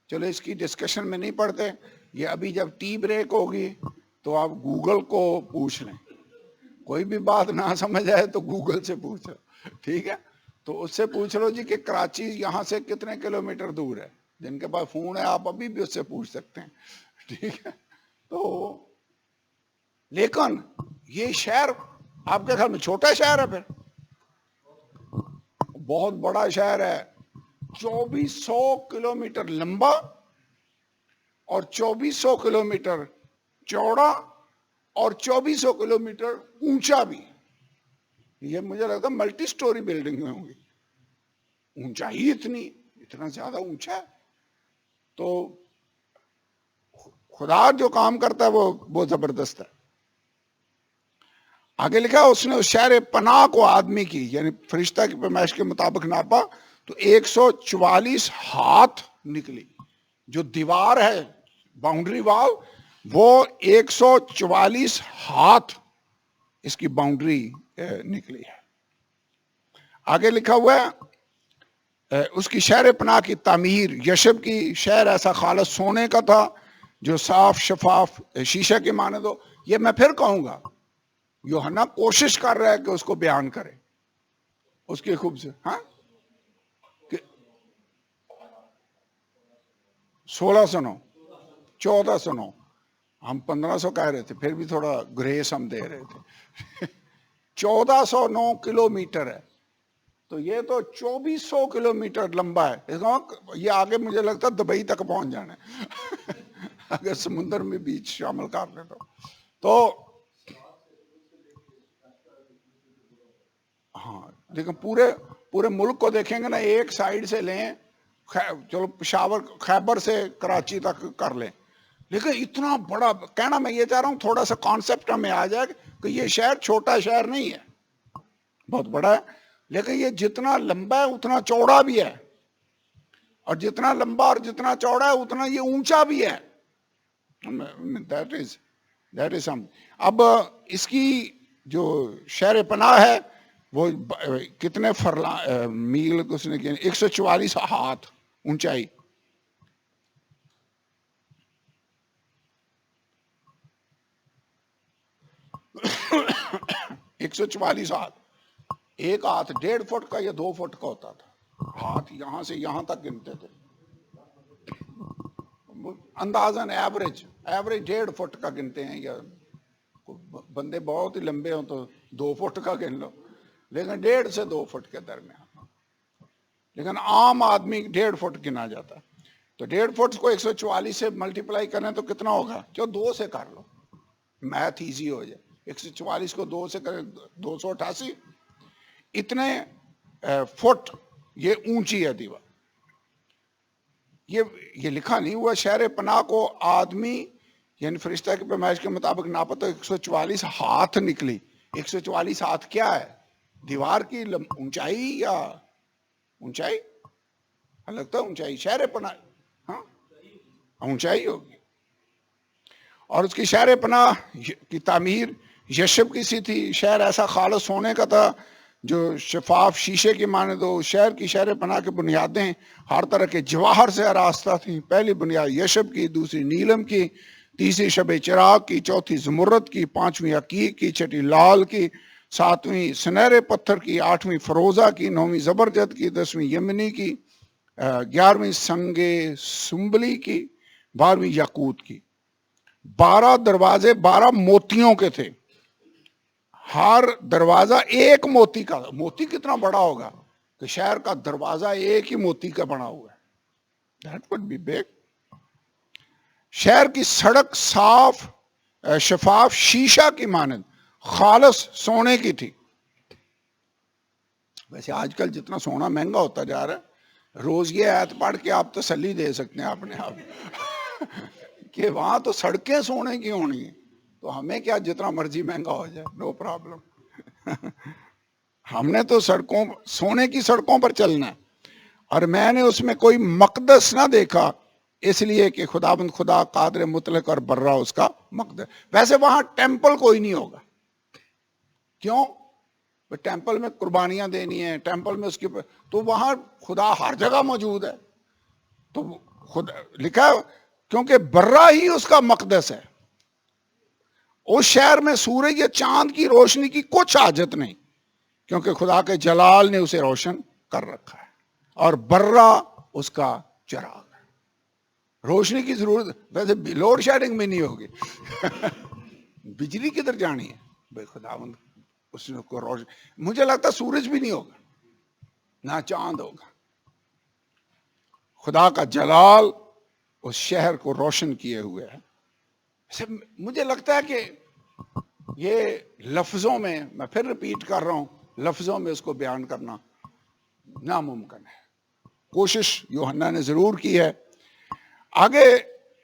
چلو اس کی ڈسکشن میں نہیں پڑھتے. یہ ابھی جب ٹی بریک ہوگی تو آپ گوگل کو پوچھ لیں. کوئی بھی بات نہ سمجھ آئے تو گوگل سے پوچھ لو. ٹھیک ہے، تو اس سے پوچھ لو جی کہ کراچی یہاں سے کتنے کلومیٹر دور ہے. جن کے پاس فون ہے آپ ابھی بھی اس سے پوچھ سکتے ہیں. ٹھیک ہے، تو لیکن یہ شہر آپ کے خیال میں چھوٹا شہر ہے؟ پھر بہت بڑا شہر ہے. 2400 کلومیٹر لمبا اور 2400 کلومیٹر چوڑا اور 2400 کلومیٹر اونچا بھی. یہ مجھے لگتا ہے ملٹی سٹوری بلڈنگ میں ہوں گی. اونچائی اتنا زیادہ اونچا ہے. تو خدا جو کام کرتا ہے وہ زبردست ہے. آگے لکھا اس نے اس شہر پناہ کو آدمی کی یعنی فرشتہ کی پیمائش کے مطابق ناپا تو 144 ہاتھ نکلی. جو دیوار ہے باؤنڈری وال وہ 144 ہاتھ اس کی باؤنڈری نکلی ہے. آگے لکھا ہوا ہے اس کی شہر پناہ کی تعمیر یشب کی شہر ایسا خالص سونے کا تھا جو صاف شفاف شیشہ کے مانند ہو. یہ میں پھر کہوں گا یوحنا کوشش کر رہا ہے کہ اس کو بیان کرے اس کی خوبصورت. ہاں 1609 1409 ہم 1500 کہہ رہے تھے پھر بھی تھوڑا گریس ہم دے رہے تھے. 1409 کلومیٹر ہے تو یہ تو 2400 کلومیٹر لمبا ہے. یہ آگے مجھے لگتا ہے دبئی تک پہنچ جانا ہے اگر سمندر میں بیچ شامل کر لیں تو ہاں لیکن پورے ملک کو دیکھیں گے نا ایک سائیڈ سے لیں چلو پشاور خیبر سے کراچی تک کر لیں لیکن اتنا بڑا کہنا میں یہ چاہ رہا ہوں تھوڑا سا کانسیپٹ ہمیں آ جائے کہ یہ شہر چھوٹا شہر نہیں ہے بہت بڑا ہے لیکن یہ جتنا لمبا ہے اتنا چوڑا بھی ہے اور جتنا لمبا اور جتنا چوڑا ہے اتنا یہ اونچا بھی ہے. that is something. اب اس کی جو شہر پناہ ہے وہ کتنے میل اس نے کیا 144 ہاتھ اونچائی. ایک 144 ہاتھ. ایک ہاتھ 1.5 فٹ کا یا 2 فٹ کا ہوتا تھا. ہاتھ یہاں سے یہاں تک گنتے تھے اندازاً ایوریج 1.5 فٹ کا گنتے ہیں یا بندے بہت ہی لمبے ہوں تو 2 فٹ کا گن لو لیکن 1.5 سے 2 فٹ کے درمیان. لیکن عام آدمی 1.5 فٹ گنا جاتا ہے تو 1.5 فٹ کو 144 سے ملٹیپلائی کریں تو کتنا ہوگا جو 2 سے کر لو میتھ ایزی ہو جائے. 144 کو 2 سے کریں 288 اتنے فٹ یہ اونچی ہے دیوار. یہ لکھا نہیں ہوا شہر پناہ کو آدمی یعنی فرشتہ کی پیمائش کے مطابق ناپا تو 144 ہاتھ نکلی. 144 ہاتھ کیا ہے دیوار کی اونچائی یا اونچائی لگتا ہے اونچائی شہر پناہ ہاں اونچائی ہوگی. اور اس کی شہر پناہ کی تعمیر یشب کی سی تھی. شہر ایسا خالص سونے کا تھا جو شفاف شیشے کی مانند ہو. شہر کی شہر پناہ کی بنیادیں ہر طرح کے جواہر سے آراستہ تھیں. پہلی بنیاد یشب کی, دوسری نیلم کی, تیسری شب چراغ کی, چوتھی زمرد کی, پانچویں عقیق کی, چھٹی لال کی, ساتویں سنہرے پتھر کی, آٹھویں فروزہ کی, نویں زبرجد کی, 10ویں یمنی کی, 11ویں سنگے سنبلی کی, 12ویں یاقوت کی. 12 دروازے 12 موتیوں کے تھے. ہر دروازہ ایک موتی کا. موتی کتنا بڑا ہوگا کہ شہر کا دروازہ ایک ہی موتی کا بنا ہوا ہے. That would be big. شہر کی سڑک صاف شفاف شیشہ کی مانند خالص سونے کی تھی. ویسے آج کل جتنا سونا مہنگا ہوتا جا رہا ہے روز یہ آیت پڑھ کے آپ تسلی دے سکتے ہیں اپنے آپ کہ وہاں تو سڑکیں سونے کی ہونی ہیں تو ہمیں کیا جتنا مرضی مہنگا ہو جائے نو پرابلم. ہم نے تو سونے کی سڑکوں پر چلنا ہے. اور میں نے اس میں کوئی مقدس نہ دیکھا اس لیے کہ خداوند خدا قادر مطلق اور برا اس کا مقدس. ویسے وہاں ٹیمپل کوئی نہیں ہوگا. کیوں؟ ٹیمپل میں قربانیاں دینی ہیں ٹیمپل میں اس کی تو وہاں خدا ہر جگہ موجود ہے. تو خدا لکھا کیونکہ برا ہی اس کا مقدس ہے. اس شہر میں سورج یا چاند کی روشنی کی کچھ حاجت نہیں کیونکہ خدا کے جلال نے اسے روشن کر رکھا ہے اور برا اس کا چراغ ہے. روشنی کی ضرورت ویسے لوڈ شیڈنگ میں نہیں ہوگی بجلی کدھر جانی ہے بھائی خداوند اس کو روشن. مجھے لگتا سورج بھی نہیں ہوگا نہ چاند ہوگا. خدا کا جلال اس شہر کو روشن کیے ہوئے ہے. مجھے لگتا ہے کہ یہ لفظوں میں پھر ریپیٹ کر رہا ہوں لفظوں میں اس کو بیان کرنا ناممکن ہے. کوشش یوحنا نے ضرور کی ہے. آگے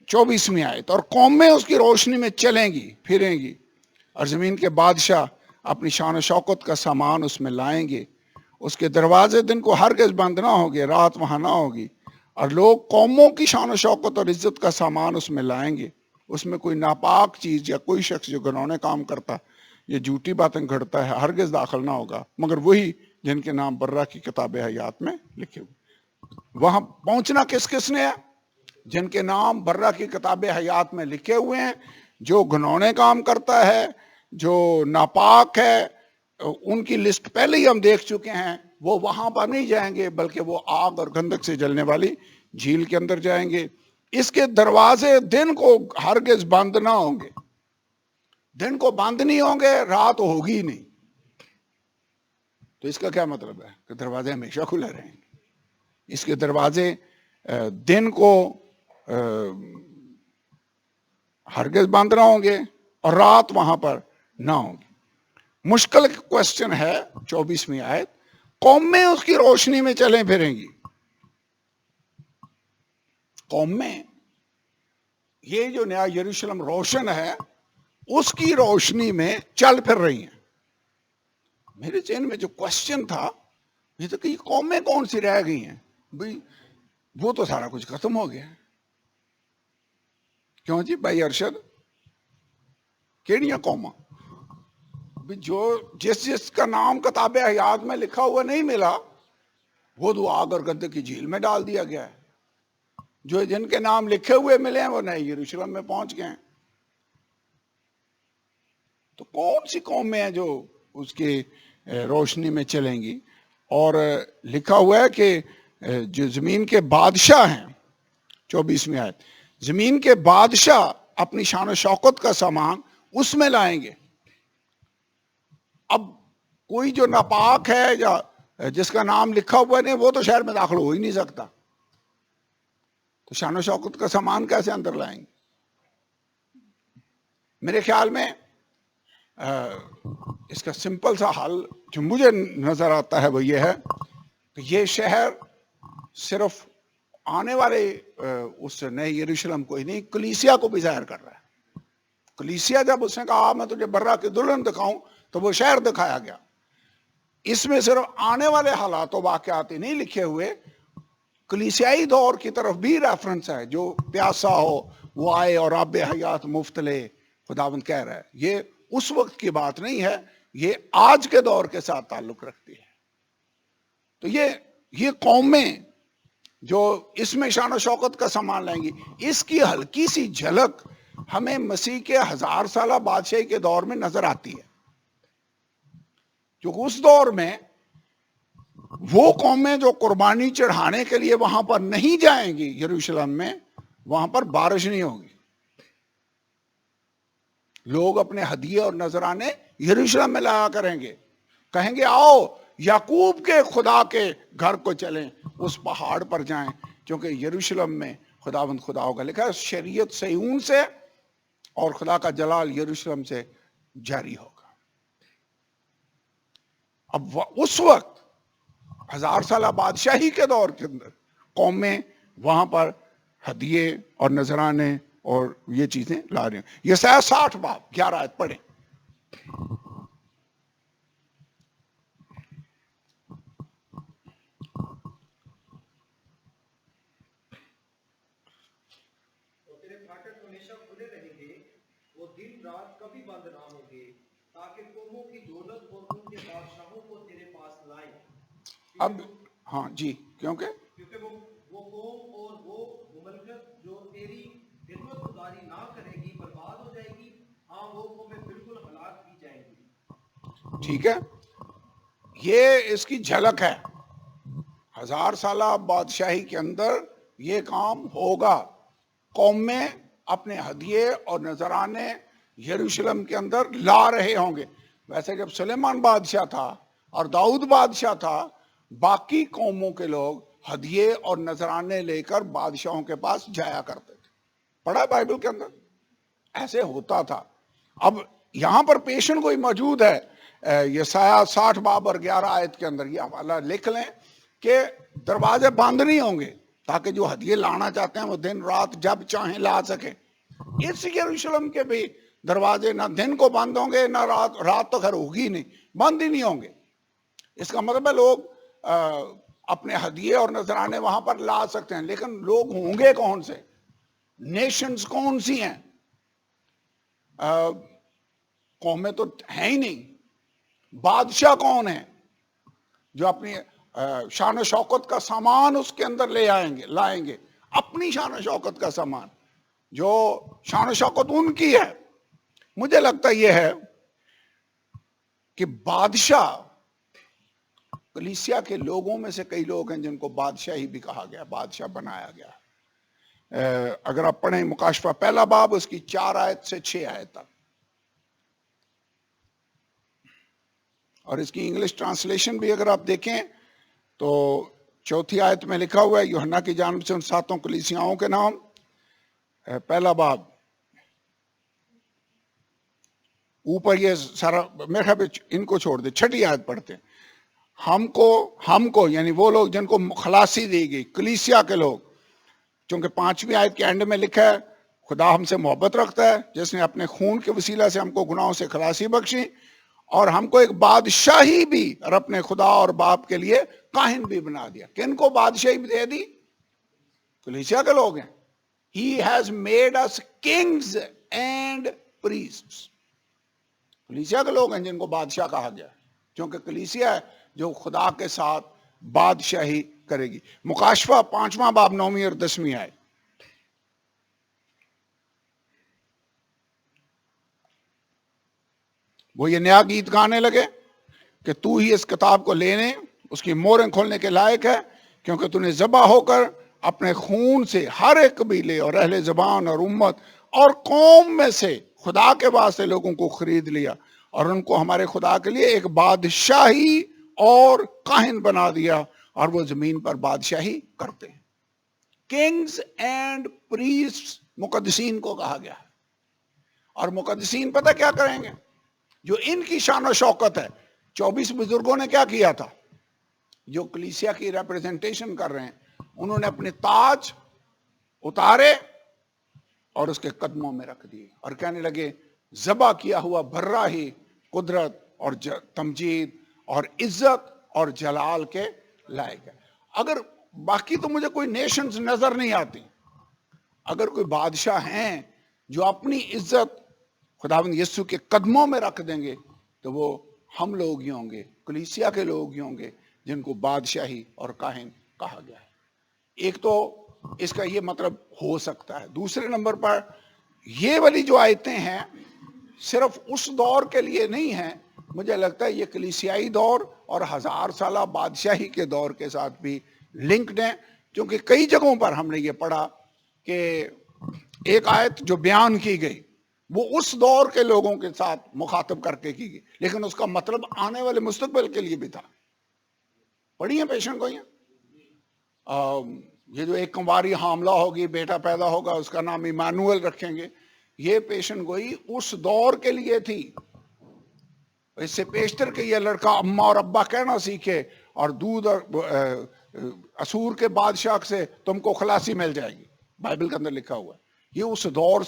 24ویں آیت، اور قومیں اس کی روشنی میں چلیں گی پھریں گی، اور زمین کے بادشاہ اپنی شان و شوکت کا سامان اس میں لائیں گے، اس کے دروازے دن کو ہرگز بند نہ ہوں گے، رات وہاں نہ ہوگی، اور لوگ قوموں کی شان و شوکت اور عزت کا سامان اس میں لائیں گے، اس میں کوئی ناپاک چیز یا کوئی شخص جو گناہوں کام کرتا یہ جھوٹی باتیں گھڑتا ہے ہرگز داخل نہ ہوگا، مگر وہی جن کے نام برہ کی کتاب حیات میں لکھے ہوئے۔ وہاں پہنچنا کس کس نے ہے؟ جن کے نام برہ کی کتاب حیات میں لکھے ہوئے ہیں۔ جو گناہوں کام کرتا ہے، جو ناپاک ہے، ان کی لسٹ پہلے ہی ہم دیکھ چکے ہیں، وہ وہاں پر نہیں جائیں گے بلکہ وہ آگ اور گندک سے جلنے والی جھیل کے اندر جائیں گے۔ اس کے دروازے دن کو ہرگز بند نہ ہوں گے، دن کو بند نہیں ہوں گے، رات ہوگی نہیں۔ تو اس کا کیا مطلب ہے؟ کہ دروازے ہمیشہ کھلے رہیں گے۔ اس کے دروازے دن کو ہرگز بند نہ ہوں گے اور رات وہاں پر نہ ہوں گی۔ مشکل کوشچن ہے 24ویں آیت، قومیں اس کی روشنی میں چلیں پھریں گی۔ قومیں، یہ جو نیا یروشلم روشن ہے اس کی روشنی میں چل پھر رہی ہیں۔ میرے ذہن میں جو کوشچن تھا یہ تو کہ یہ قومیں کون سی رہ گئی ہیں؟ بھئی وہ تو سارا کچھ ختم ہو گیا۔ کیوں جی بھائی ارشد؟ کیڑیاں قوماں؟ جو جس کا نام کتاب حیات میں لکھا ہوا نہیں ملا وہ تو آگ اور گندک کی جھیل میں ڈال دیا گیا ہے۔ جو جن کے نام لکھے ہوئے ملے ہیں وہ نئے یروشلم میں پہنچ گئے ہیں۔ تو کون سی قومیں ہیں جو اس کی روشنی میں چلیں گی؟ اور لکھا ہوا ہے کہ جو زمین کے بادشاہ ہیں، 24ویں آیت، زمین کے بادشاہ اپنی شان و شوکت کا سامان اس میں لائیں گے۔ اب کوئی جو ناپاک ہے یا جس کا نام لکھا ہوا نہیں وہ تو شہر میں داخل ہو ہی نہیں سکتا، تو شان و شوکت کا سامان کیسے اندر لائیں گے؟ میرے خیال میں اس کا سمپل سا حل جو مجھے نظر آتا ہے وہ یہ ہے کہ یہ شہر صرف آنے والے اس نئے یروشلم کو ہی نہیں، کلیسیا کو بھی ظاہر کر رہا ہے۔ کلیسیا جب اس نے کہا میں تجھے برہ کی دلہن دکھاؤں تو وہ شہر دکھایا گیا۔ اس میں صرف آنے والے حالات و واقعات ہی نہیں لکھے ہوئے، کلیسیائی دور کی طرف بھی ریفرنس ہے، جو پیاسا ہو وہ آئے اور آب حیات مفت لے، خداوند کہہ رہا ہے۔ یہ اس وقت کی بات نہیں ہے، یہ آج کے دور کے ساتھ تعلق رکھتی ہے۔ تو یہ قومیں جو اس میں شان و شوکت کا سامان لائیں گی، اس کی ہلکی سی جھلک ہمیں مسیح کے 1000 سالہ بادشاہی کے دور میں نظر آتی ہے۔ جو اس دور میں وہ قومیں جو قربانی چڑھانے کے لیے وہاں پر نہیں جائیں گی، یروشلم میں وہاں پر بارش نہیں ہوگی، لوگ اپنے ہدیے اور نذرانے یروشلم میں لایا کریں گے، کہیں گے آؤ یعقوب کے خدا کے گھر کو چلیں، اس پہاڑ پر جائیں، کیونکہ یروشلم میں خداوند خدا ہوگا۔ لکھا ہے شریعت صہیون سے اور خدا کا جلال یروشلم سے جاری ہوگا۔ اب اس وقت 1000 سالہ بادشاہی کے دور کے اندر قومیں وہاں پر ہدیے اور نذرانے اور یہ چیزیں لا رہے ہیں۔ یسایہ 60 باب 11 آیت پڑھیں۔ تیرے پھاٹک ہمیشہ کھلے رہیں گے، وہ دن رات کبھی بند نہ ہوں گے، تاکہ قوموں کی دولت اور ان کے بادشاہوں کو تیرے پاس لائیں۔ اب ہاں جی، کیونکہ وہ قوم اور وہ مملکت جو تیری خدمت گزاری نہ کرے گی برباد ہو جائے گی، ہاں وہ قومیں بالکل ہلاک کی جائیں گی۔ ٹھیک ہے، یہ اس کی جھلک ہے۔ 1000 سالہ بادشاہی کے اندر یہ کام ہوگا، قومیں اپنے ہدیے اور نذرانے یروشلم کے اندر لا رہے ہوں گے۔ ویسے جب سلیمان بادشاہ تھا اور داؤد بادشاہ تھا، باقی قوموں کے لوگ ہدیے اور نذرانے لے کر بادشاہوں کے پاس جایا کرتے تھے۔ پڑھا بائبل کے اندر ایسے ہوتا تھا۔ اب یہاں پر پیشن کوئی موجود ہے، یسایہ 60 باب اور 11 آیت کے اندر، یہ حوالہ لکھ لیں کہ دروازے بند نہیں ہوں گے، تاکہ جو ہدیے لانا چاہتے ہیں وہ دن رات جب چاہیں لا سکیں. اس یروشلم کے بھی دروازے نہ دن کو بند ہوں گے نہ رات. رات تو خیر ہوگی نہیں, بند ہی نہیں ہوں گے. اس کا مطلب ہے لوگ اپنے ہدیے اور نذرانے وہاں پر لا سکتے ہیں, لیکن لوگ ہوں گے کون سے, نیشنز کون سی ہیں, قومیں تو ہیں ہی نہیں. بادشاہ کون ہیں جو اپنی شان و شوکت کا سامان اس کے اندر لے آئیں گے, لائیں گے, اپنی شان و شوکت کا سامان, جو شان و شوکت ان کی ہے. مجھے لگتا یہ ہے کہ بادشاہ, کلیسیا کے لوگوں میں سے کئی لوگ ہیں جن کو بادشاہی بھی کہا گیا, بادشاہ بنایا گیا. اگر آپ پڑھیں مکاشفہ پہلا باب اس کی 4 آیت سے 6 آیت تک, اور اس کی انگلش ٹرانسلیشن بھی اگر آپ دیکھیں تو 4 آیت میں لکھا ہوا ہے, یوحنا کی جانب سے ان 7 کلیسیاؤں کے نام. پہلا باب, اوپر یہ سارا میرے خیال پہ ان کو چھوڑ دے, 6 آیت پڑھتے ہیں. ہم کو یعنی وہ لوگ جن کو خلاصی دی گئی, کلیسیا کے لوگ, چونکہ 5ویں آیت کے اینڈ میں لکھا ہے خدا ہم سے محبت رکھتا ہے جس نے اپنے خون کے وسیلہ سے ہم کو گناہوں سے خلاصی بخشی, اور ہم کو ایک بادشاہی بھی اور اپنے خدا اور باپ کے لیے کاہن بھی بنا دیا. کن کو بادشاہی بھی دے دی؟ کلیسیا کے لوگ ہیں. He has made us kings and priests. کلیسیا کے لوگ ہیں جن کو بادشاہ کہا گیا, کیونکہ کلیسیا ہے جو خدا کے ساتھ بادشاہی کرے گی. مکاشفہ 5واں باب 9ویں اور 10ویں آیت. وہ یہ نیا گیت گانے لگے کہ تو ہی اس کتاب کو لینے, اس کی موریں کھولنے کے لائق ہے, کیونکہ تو نے ذبح ہو کر اپنے خون سے ہر ایک قبیلے اور اہل زبان اور امت اور قوم میں سے خدا کے واسطے لوگوں کو خرید لیا, اور ان کو ہمارے خدا کے لیے ایک بادشاہی اور کاہن بنا دیا, اور وہ زمین پر بادشاہی کرتے ہیں. کنگز اینڈ پریسٹ مقدسین کو کہا گیا ہے. اور مقدسین پتہ کیا کریں گے؟ جو ان کی شان و شوکت ہے. 24 بزرگوں نے کیا کیا تھا جو کلیسیا کی ریپریزنٹیشن کر رہے ہیں؟ انہوں نے اپنے تاج اتارے اور اس کے قدموں میں رکھ دیے اور کہنے لگے ذبح کیا ہوا برہ ہی قدرت اور تمجید اور عزت اور جلال کے لائق ہے. اگر باقی تو مجھے کوئی نیشنز نظر نہیں آتی. اگر کوئی بادشاہ ہیں جو اپنی عزت خداوند یسوع کے قدموں میں رکھ دیں گے تو وہ ہم لوگ ہی ہوں گے, کلیسیا کے لوگ ہی ہوں گے جن کو بادشاہی اور کاہن کہا گیا ہے. ایک تو اس کا یہ مطلب ہو سکتا ہے. دوسرے نمبر پر یہ والی جو آیتیں ہیں صرف اس دور کے لیے نہیں ہیں, مجھے لگتا ہے یہ کلیسیائی دور اور 1000 سالہ بادشاہی کے دور کے ساتھ بھی لنکڈ ہیں, کیونکہ کئی جگہوں پر ہم نے یہ پڑھا کہ ایک آیت جو بیان کی گئی وہ اس دور کے لوگوں کے ساتھ مخاطب کر کے کی گئی, لیکن اس کا مطلب آنے والے مستقبل کے لیے بھی تھا. پڑھی ہیں پیشن گوئیاں؟ یہ جو ایک کنواری حاملہ ہوگی, بیٹا پیدا ہوگا, اس کا نام ایمانوئل رکھیں گے. یہ پیشن گوئی اس دور کے لیے تھی. اس سے پیشتر کہ یہ لڑکا اماں اور ابا کہنا سیکھے اور دودھ اور اسور کے بادشاہ سے تم کو خلاصی مل جائے گی. بائبل کے اندر لکھا ہوا ہے. یہ اس دور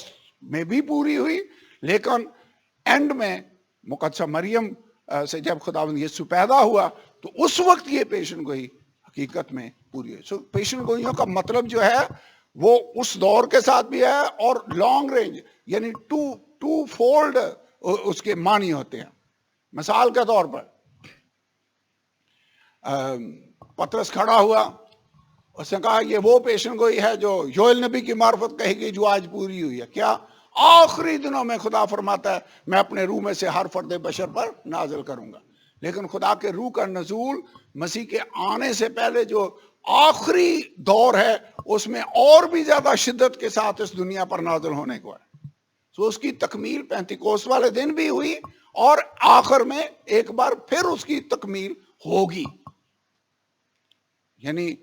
میں بھی پوری ہوئی, لیکن اینڈ میں مقدسہ مریم سے جب خداوند یسوع پیدا ہوا تو اس وقت یہ پیشن گوئی حقیقت میں پوری ہوئی. سو پیشن گوئیوں کا مطلب جو ہے وہ اس دور کے ساتھ بھی ہے اور لانگ رینج یعنی ٹو فولڈ اس کے معنی ہوتے ہیں. مثال کے طور پر پطرس کھڑا ہوا, اس نے کہا یہ وہ پیشن گوئی ہے جو یوئیل نبی کی معرفت کہی گئی جو آج پوری ہوئی ہے. کیا؟ آخری دنوں میں خدا فرماتا ہے میں اپنے روح میں سے ہر فرد بشر پر نازل کروں گا. لیکن خدا کے روح کا نزول مسیح کے آنے سے پہلے جو آخری دور ہے اس میں اور بھی زیادہ شدت کے ساتھ اس دنیا پر نازل ہونے کو ہے. تو اس کی تکمیل پینتیکوست والے دن بھی ہوئی اور آخر میں ایک بار پھر اس کی تکمیل ہوگی. یعنی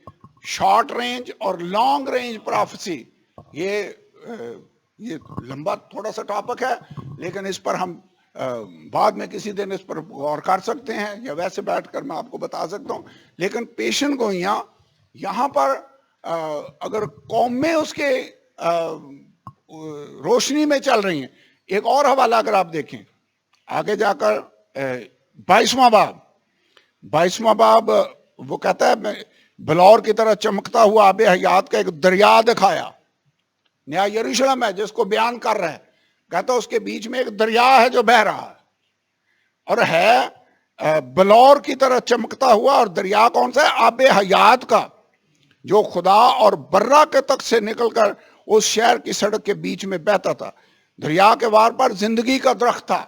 شارٹ رینج اور لانگ رینج پروفیسی یہ لمبا تھوڑا سا ٹاپک ہے, لیکن اس پر ہم بعد میں کسی دن اس پر غور کر سکتے ہیں یا ویسے بیٹھ کر میں آپ کو بتا سکتا ہوں. لیکن پیشن گوئیاں یہاں پر اگر قومیں اس کے روشنی میں چل رہی ہیں. ایک اور حوالہ اگر آپ دیکھیں آگے جا کر 22واں باب وہ کہتا ہے بلور کی طرح چمکتا ہوا آب حیات کا ایک دریا دکھایا. نیا یروشلم ہے جس کو بیان کر رہا ہے. کہتا ہے اس کے بیچ میں ایک دریا ہے جو بہہ رہا ہے اور ہے بلور کی طرح چمکتا ہوا. اور دریا کون سا ہے؟ آب حیات کا، جو خدا اور برہ کے تک سے نکل کر اس شہر کی سڑک کے بیچ میں بہتا تھا. دریا کے وار پر زندگی کا درخت تھا.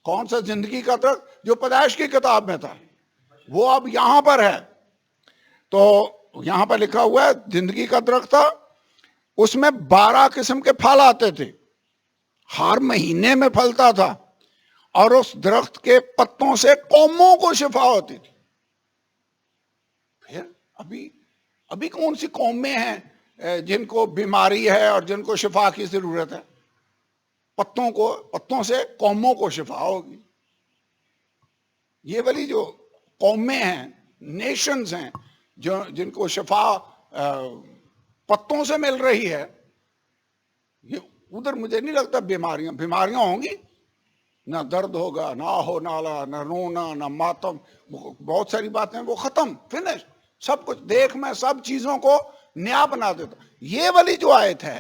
کون سا زندگی کا درخت؟ جو پیدائش کی کتاب میں تھا، وہ اب یہاں پر ہے. تو یہاں پر لکھا ہوا ہے زندگی کا درخت تھا. اس میں 12 قسم کے پھل آتے تھے، ہر مہینے میں پھلتا تھا. اور اس درخت کے پتوں سے قوموں کو شفا ہوتی تھی. پھر ابھی کون سی قومیں ہیں جن کو بیماری ہے اور جن کو شفا کی ضرورت ہے؟ پتوں سے قوموں کو شفا ہوگی. یہ والی جو قومیں ہیں، نیشنز ہیں، جن کو شفا پتوں سے مل رہی ہے، یہ ادھر مجھے نہیں لگتا بیماریاں ہوں گی. نہ درد ہوگا، نہ ہو نالا، نہ رونا، نہ ماتم. بہت ساری باتیں وہ ختم، فنش. سب کچھ دیکھ میں سب چیزوں کو نیا بنا دیتا. یہ والی جو آیت ہے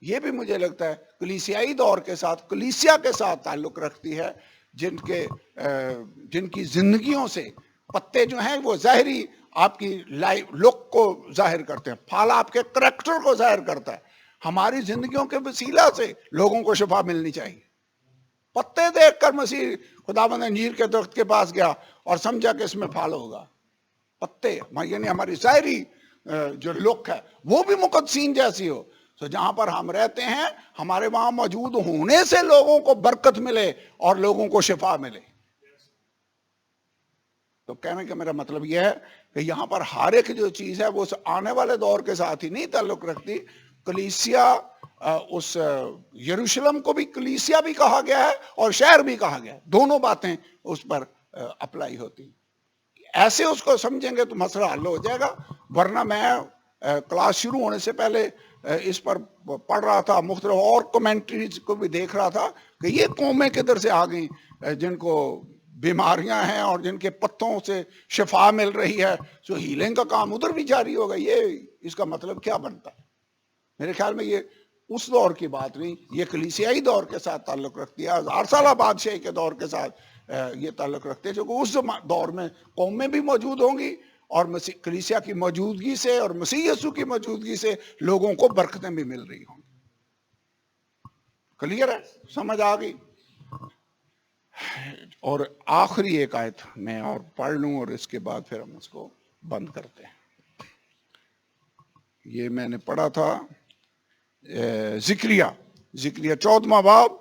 یہ بھی مجھے لگتا ہے کلیسیائی دور کے ساتھ، کلیسیا کے ساتھ تعلق رکھتی ہے، جن کی زندگیوں سے پتے جو ہیں وہ ظاہری آپ کی لک کو ظاہر کرتے ہیں، پھل آپ کے کریکٹر کو ظاہر کرتا ہے. ہماری زندگیوں کے وسیلہ سے لوگوں کو شفا ملنی چاہیے. پتے دیکھ کر مسیح خداوند انجیر کے درخت کے پاس گیا اور سمجھا کہ اس میں پھل ہوگا. پتے یعنی ہماری ظاہری جو لک ہے وہ بھی مقدسین جیسی ہو. تو جہاں پر ہم رہتے ہیں ہمارے وہاں موجود ہونے سے لوگوں کو برکت ملے اور لوگوں کو شفا ملے. تو کہنے کا میرا مطلب یہ ہے کہ یہاں پر ہر ایک جو چیز ہے وہ آنے والے دور کے ساتھ ہی نہیں تعلق رکھتی. کلیسیا، اس یروشلم کو بھی کلیسیا بھی کہا گیا ہے اور شہر بھی کہا گیا ہے. دونوں باتیں اس پر اپلائی ہوتی. ایسے اس کو سمجھیں گے تو مسئلہ حل ہو جائے گا. ورنہ میں کلاس شروع ہونے سے پہلے اس پر پڑھ رہا تھا، مختلف اور کمنٹریز کو بھی دیکھ رہا تھا کہ یہ قومیں کدھر سے آ گئیں جن کو بیماریاں ہیں اور جن کے پتوں سے شفا مل رہی ہے. سو ہیلنگ کا کام ادھر بھی جاری ہوگا. یہ اس کا مطلب کیا بنتا ہے؟ میرے خیال میں یہ اس دور کی بات نہیں، یہ کلیسیائی دور کے ساتھ تعلق رکھتی ہے. 1000 سالہ بادشاہی کے دور کے ساتھ یہ تعلق رکھتے ہیں، جو اس دور میں قومیں بھی موجود ہوں گی اور کلیسیا کی موجودگی سے اور مسیح یسوع کی موجودگی سے لوگوں کو برکتیں بھی مل رہی ہوں گی. کلیئر ہے؟ سمجھ آ گئی؟ اور آخری ایک آیت میں اور پڑھ لوں اور اس کے بعد پھر ہم اس کو بند کرتے ہیں. یہ میں نے پڑھا تھا ذکریہ 14واں باب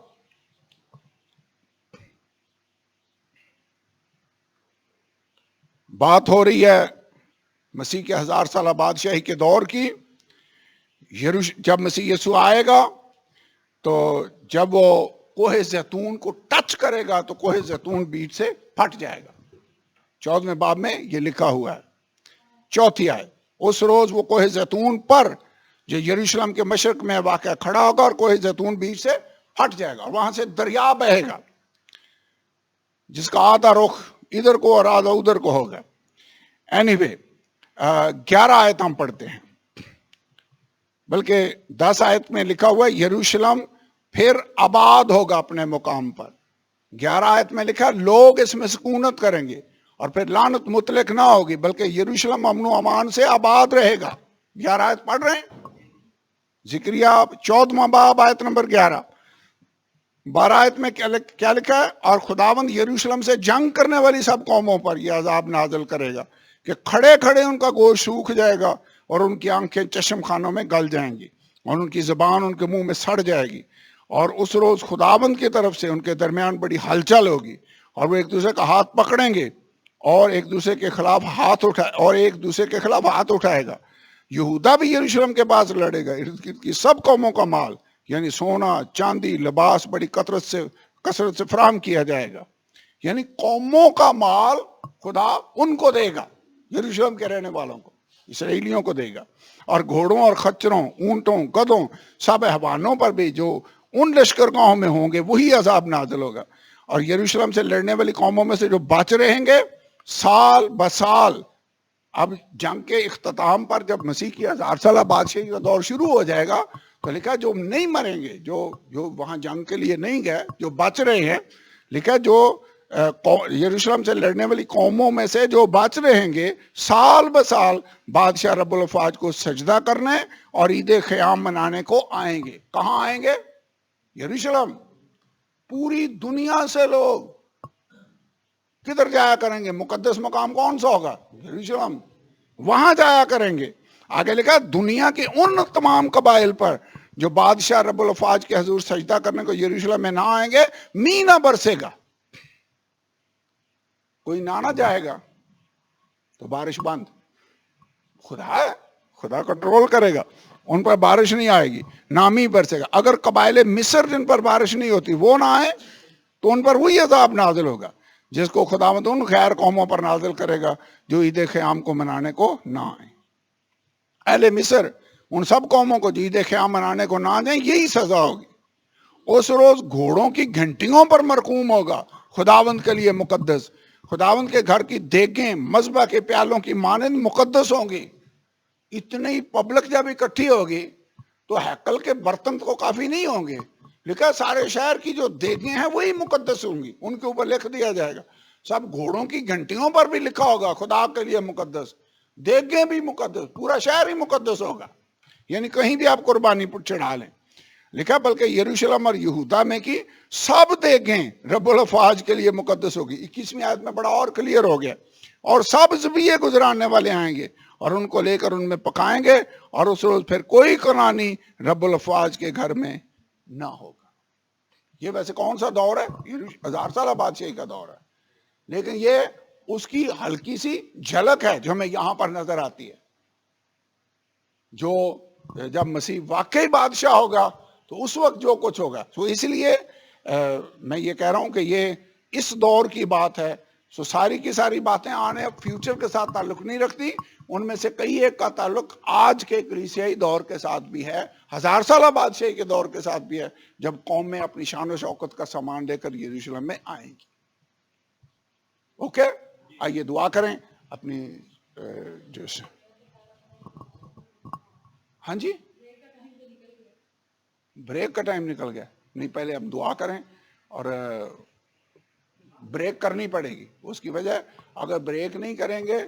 بات ہو رہی ہے مسیح کے 1000 سالہ بادشاہی کے دور کی. جب مسیح یسوع آئے گا تو جب وہ کوہ زیتون کو ٹچ کرے گا تو کوہ زیتون بیچ سے پھٹ جائے گا. 14ویں باب میں یہ لکھا ہوا ہے. 4 آیت، اس روز وہ کوہ زیتون پر جو یروشلم کے مشرق میں واقع کھڑا ہوگا اور کوہ زیتون بیچ سے پھٹ جائے گا اور وہاں سے دریا بہے گا جس کا آدھا رخ ادھر کو اور آدھا ادھر کو ہوگا. اینی 11 آیت ہم پڑھتے ہیں، بلکہ 10 آیت میں لکھا ہوا ہے یروشلم پھر آباد ہوگا اپنے مقام پر. 11 آیت میں لکھا لوگ اس میں سکونت کریں گے اور پھر لعنت مطلق نہ ہوگی بلکہ یروشلم امن و امان سے آباد رہے گا. 11 آیت پڑھ رہے ہیں؟ ذکریہ 14واں باب آیت نمبر 11. 12 آیت میں کیا لکھا ہے؟ اور خداوند یروشلم سے جنگ کرنے والی سب قوموں پر یہ عذاب نازل کرے گا کہ کھڑے کھڑے ان کا گوشت سوکھ جائے گا اور ان کی آنکھیں چشم خانوں میں گل جائیں گی اور ان کی زبان ان کے منہ میں سڑ جائے گی. اور اس روز خداوند کی طرف سے ان کے درمیان بڑی ہلچل ہوگی اور وہ ایک دوسرے کا ہاتھ پکڑیں گے اور ایک دوسرے کے خلاف ہاتھ اٹھائے گا. یہودا بھی یروشلم کے پاس لڑے گا. ارد گرد کی سب قوموں کا مال یعنی سونا چاندی لباس بڑی کثرت سے فراہم کیا جائے گا. یعنی قوموں کا مال خدا ان کو دے گا، یروشلم کے رہنے والوں کو. اسرائیلیوں کو دے گا، اور گھوڑوں اور خچروں، اونٹوں، گدھوں، سب حیوانوں پر بھی جو ان لشکرگاہوں میں ہوں گے وہی عذاب نازل ہوگا۔ اور یروشلم سے لڑنے والی قوموں میں سے جو بچ رہیں گے سال بسال، اب جنگ کے اختتام پر جب مسیح کی 1000 سالہ بادشاہی کا دور شروع ہو جائے گا تو لکھا جو نہیں مریں گے، جو وہاں جنگ کے لیے نہیں گئے، جو بچ رہے ہیں، لکھا جو یروشلم سے لڑنے والی قوموں میں سے جو بچ رہیں گے سال بسال بادشاہ رب الافواج کو سجدہ کرنے اور عید خیام منانے کو آئیں گے۔ کہاں آئیں گے؟ یروشلم۔ پوری دنیا سے لوگ کدھر جایا کریں گے؟ مقدس مقام کون سا ہوگا؟ یروشلم۔ وہاں جایا کریں گے۔ آگے لکھا دنیا کے ان تمام قبائل پر جو بادشاہ رب الافواج کے حضور سجدہ کرنے کو یروشلم میں نہ آئیں گے، می نہ برسے گا۔ کوئی نہ جائے گا تو بارش بند۔ خدا ہے، خدا کنٹرول کرے گا، ان پر بارش نہیں آئے گی، نامی برسے گا۔ اگر قبائل مصر جن پر بارش نہیں ہوتی وہ نہ آئے تو ان پر وہی عذاب نازل ہوگا جس کو خداوند ان غیر قوموں پر نازل کرے گا جو عید خیام کو منانے کو نہ آئیں۔ اہل مصر ان سب قوموں کو جو عید خیام منانے کو نہ جائیں، یہی سزا ہوگی۔ اس روز گھوڑوں کی گھنٹیوں پر مرقوم ہوگا خداوند کے لیے مقدس۔ خداوند کے گھر کی دیگیں مذبح کے پیالوں کی مانند مقدس ہوں گی۔ اتنی پبلک جب اکٹھی ہوگی تو ہیکل کے برتن کو کافی نہیں ہوں گے، لکھا سارے شہر کی جو دیگیں ہیں وہی مقدس ہوں گی، ان کے اوپر لکھ دیا جائے گا۔ سب گھوڑوں کی گھنٹیوں پر بھی لکھا ہوگا خدا کے لیے مقدس، دیگیں بھی مقدس، پورا شہر ہی مقدس ہوگا، یعنی کہیں بھی آپ قربانی چڑھا لیں۔ لکھا بلکہ یروشلم اور یہودا میں کی سب دیگیں رب الافواج کے لیے مقدس ہوگی۔ 21ویں آیت میں بڑا اور کلیئر ہو گیا۔ اور سب ذبیحے گزرانے والے آئیں گے اور ان کو لے کر ان میں پکائیں گے، اور اس روز پھر کوئی قربانی رب الافواج کے گھر میں نہ ہوگا۔ یہ ویسے کون سا دور ہے؟ 1000 سالہ بادشاہی کا دور ہے، لیکن یہ اس کی ہلکی سی جھلک ہے جو ہمیں یہاں پر نظر آتی ہے۔ جو جب مسیح واقعی بادشاہ ہوگا تو اس وقت جو کچھ ہوگا، تو اس لیے میں یہ کہہ رہا ہوں کہ یہ اس دور کی بات ہے۔ سو ساری کی ساری باتیں آنے فیوچر کے ساتھ تعلق نہیں رکھتی، ان میں سے کئی ایک کا تعلق آج کے کلیسیائی دور کے ساتھ بھی ہے، 1000 سالہ بادشاہی کے دور کے ساتھ بھی ہے، جب قومیں اپنی شان و شوکت کا سامان لے کر یروشلم میں آئیں گی۔ اوکے، آئیے دعا کریں اپنی جو ہاں جی بریک کا ٹائم نکل گیا نہیں، پہلے ہم دعا کریں، اور بریک کرنی پڑے گی۔ اس کی وجہ اگر بریک نہیں کریں گے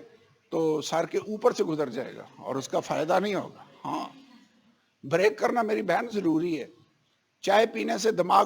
تو سر کے اوپر سے گزر جائے گا اور اس کا فائدہ نہیں ہوگا۔ ہاں، بریک کرنا میری بہن ضروری ہے۔ چائے پینے سے دماغ